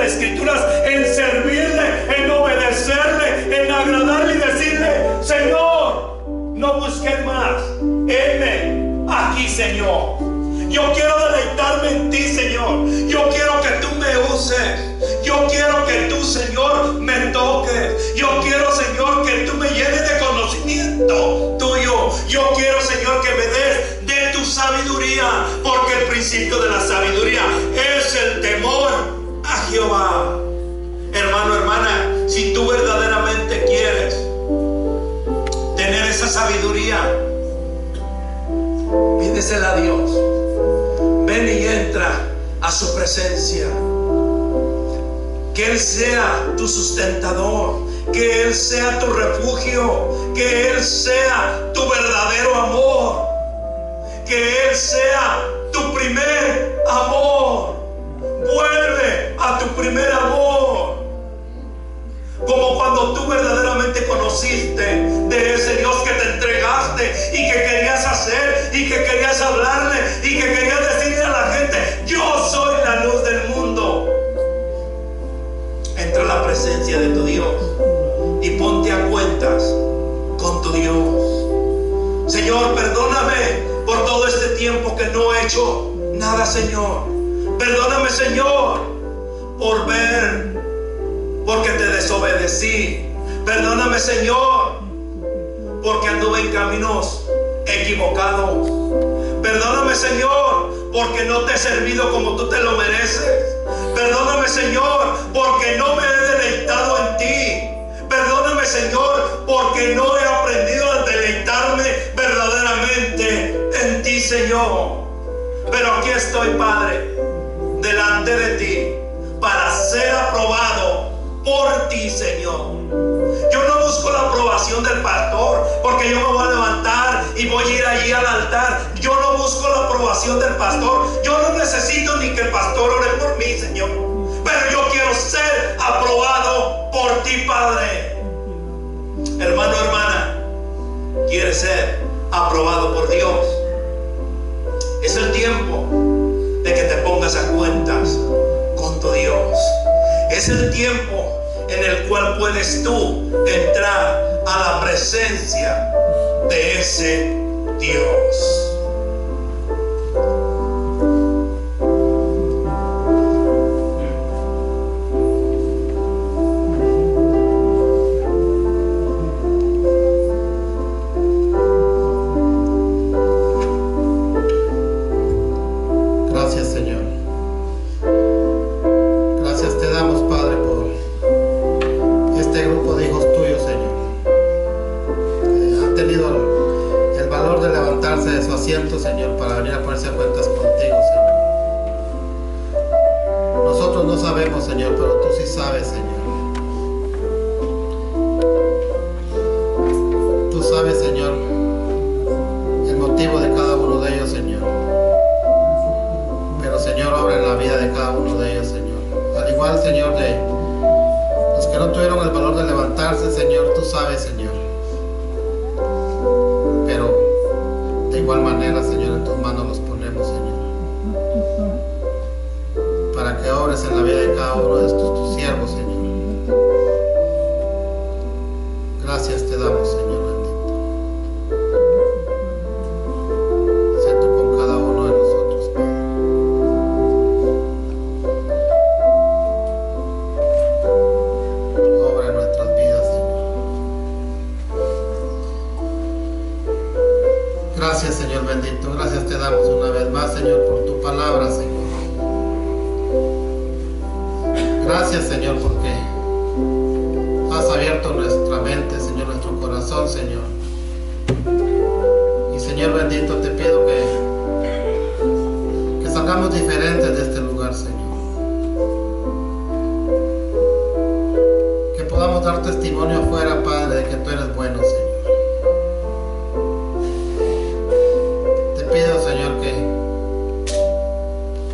las Escrituras, en servirle, en obedecerle, en agradarle y decirle: Señor, no busques más, heme aquí, Señor. Yo quiero deleitarme en ti, Señor. Yo quiero que tú me uses. Yo quiero que tú, Señor, me toques. Yo quiero, Señor, que tú me llenes de conocimiento tuyo. Yo quiero, Señor, que me des de tu sabiduría, porque el principio de la sabiduría es el temor a Jehová. Hermano, hermana, si tú verdaderamente quieres tener esa sabiduría, pídesela a Dios. Ven y entra a su presencia. Que Él sea tu sustentador, que Él sea tu refugio, que Él sea tu verdadero amor, que Él sea tu primer amor. Vuelve a tu primer amor, como cuando tú verdaderamente conociste de ese Dios que te entregaste y que querías hacer y que querías hablarle y que querías decirle a la gente: yo soy la luz del mundo. Entra a la presencia de tu Dios y ponte a cuentas con tu Dios. Señor, perdóname por todo este tiempo que no he hecho nada, Señor. Perdóname, Señor, porque te desobedecí. Perdóname, Señor, porque anduve en caminos equivocados. Perdóname, Señor, porque no te he servido como tú te lo mereces. Perdóname, Señor, porque no me he deleitado en ti. Perdóname, Señor, porque no he aprendido a deleitarme verdaderamente en ti, Señor. Pero aquí estoy, Padre, delante de ti, para ser aprobado por ti, Señor. Yo no busco la aprobación del pastor, porque yo me voy a levantar y voy a ir allí al altar. Yo no busco la aprobación del pastor. Yo no necesito ni que el pastor ore por mí, Señor. Pero yo quiero ser aprobado por ti, Padre. Hermano, hermana, ¿quieres ser aprobado por Dios? Es el tiempo de que te pongas a cuentas con tu Dios. Es el tiempo en el cual puedes tú entrar a la presencia de ese Dios. Gracias, Señor. Gracias te damos, Padre, por este grupo de hijos tuyos, Señor. Han tenido el valor de levantarse de su asiento, Señor, para venir a ponerse a cuentas contigo, Señor. Nosotros no sabemos, Señor, pero tú sí sabes, Señor. Tú sabes, Señor, el motivo de cada uno de ellos, Señor. Pero, Señor, obra en la vida de cada uno de ellos, Señor. Al igual, Señor, de los que no tuvieron el valor de levantarse, Señor, tú sabes, Señor. Pero de igual manera, Señor, en tus manos los ponemos, Señor, para que obres en la vida de cada uno de tus siervos, Señor. Gracias te damos, Señor bendito. Sé tú con cada uno de nosotros, Padre. Obra en nuestras vidas, Señor. Gracias, Señor bendito. Gracias te damos una vez más, Señor, por tu palabra, Señor. Gracias, Señor, porque has abierto nuestra mente, Señor, nuestro corazón, Señor. Y, Señor bendito, te pido que salgamos diferentes de este lugar, Señor. Que podamos dar testimonio afuera, Padre, de que tú eres bueno, Señor. Te pido, Señor, que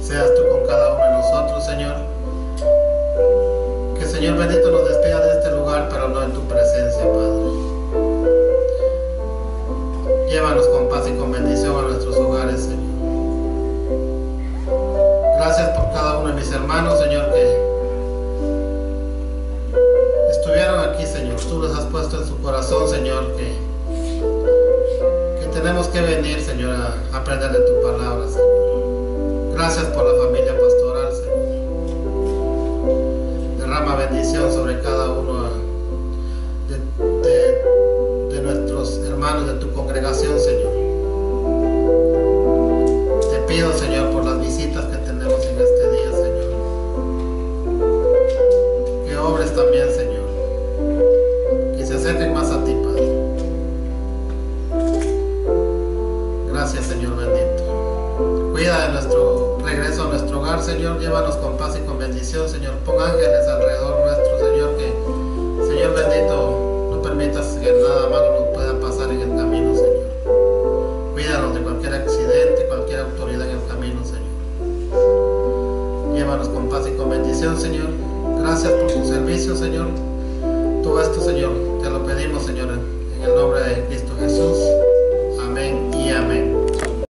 seas tú con cada uno de nosotros, Señor. Que, Señor bendito, nos despida de este lugar, pero no en tu presencia, Padre. Llévanos con paz y con bendición a nuestros hogares, Señor. Gracias por cada uno de mis hermanos, Señor, que tú les has puesto en su corazón, Señor, que tenemos que venir, Señor, a aprender de tu palabra, Señor. Gracias por la familia pastoral, Señor. Derrama bendición sobre cada uno de nuestros hermanos de tu congregación, Señor. Te pido, Señor, por las visitas que tenemos en este día, Señor, que obres también, Señor, que se acerquen más a ti, Padre. Gracias, Señor bendito. Cuida de nuestro regreso a nuestro hogar, Señor. Llévanos con paz y con bendición, Señor. Pon ángeles alrededor nuestro, Señor, que, Señor bendito, no permitas que nada malo nos pueda pasar en el camino, Señor. Cuídanos de cualquier accidente, cualquier autoridad en el camino, Señor. Llévanos con paz y con bendición, Señor. Gracias por tu servicio, Señor. Todo esto, Señor, te lo pedimos, Señor, en el nombre de Cristo Jesús.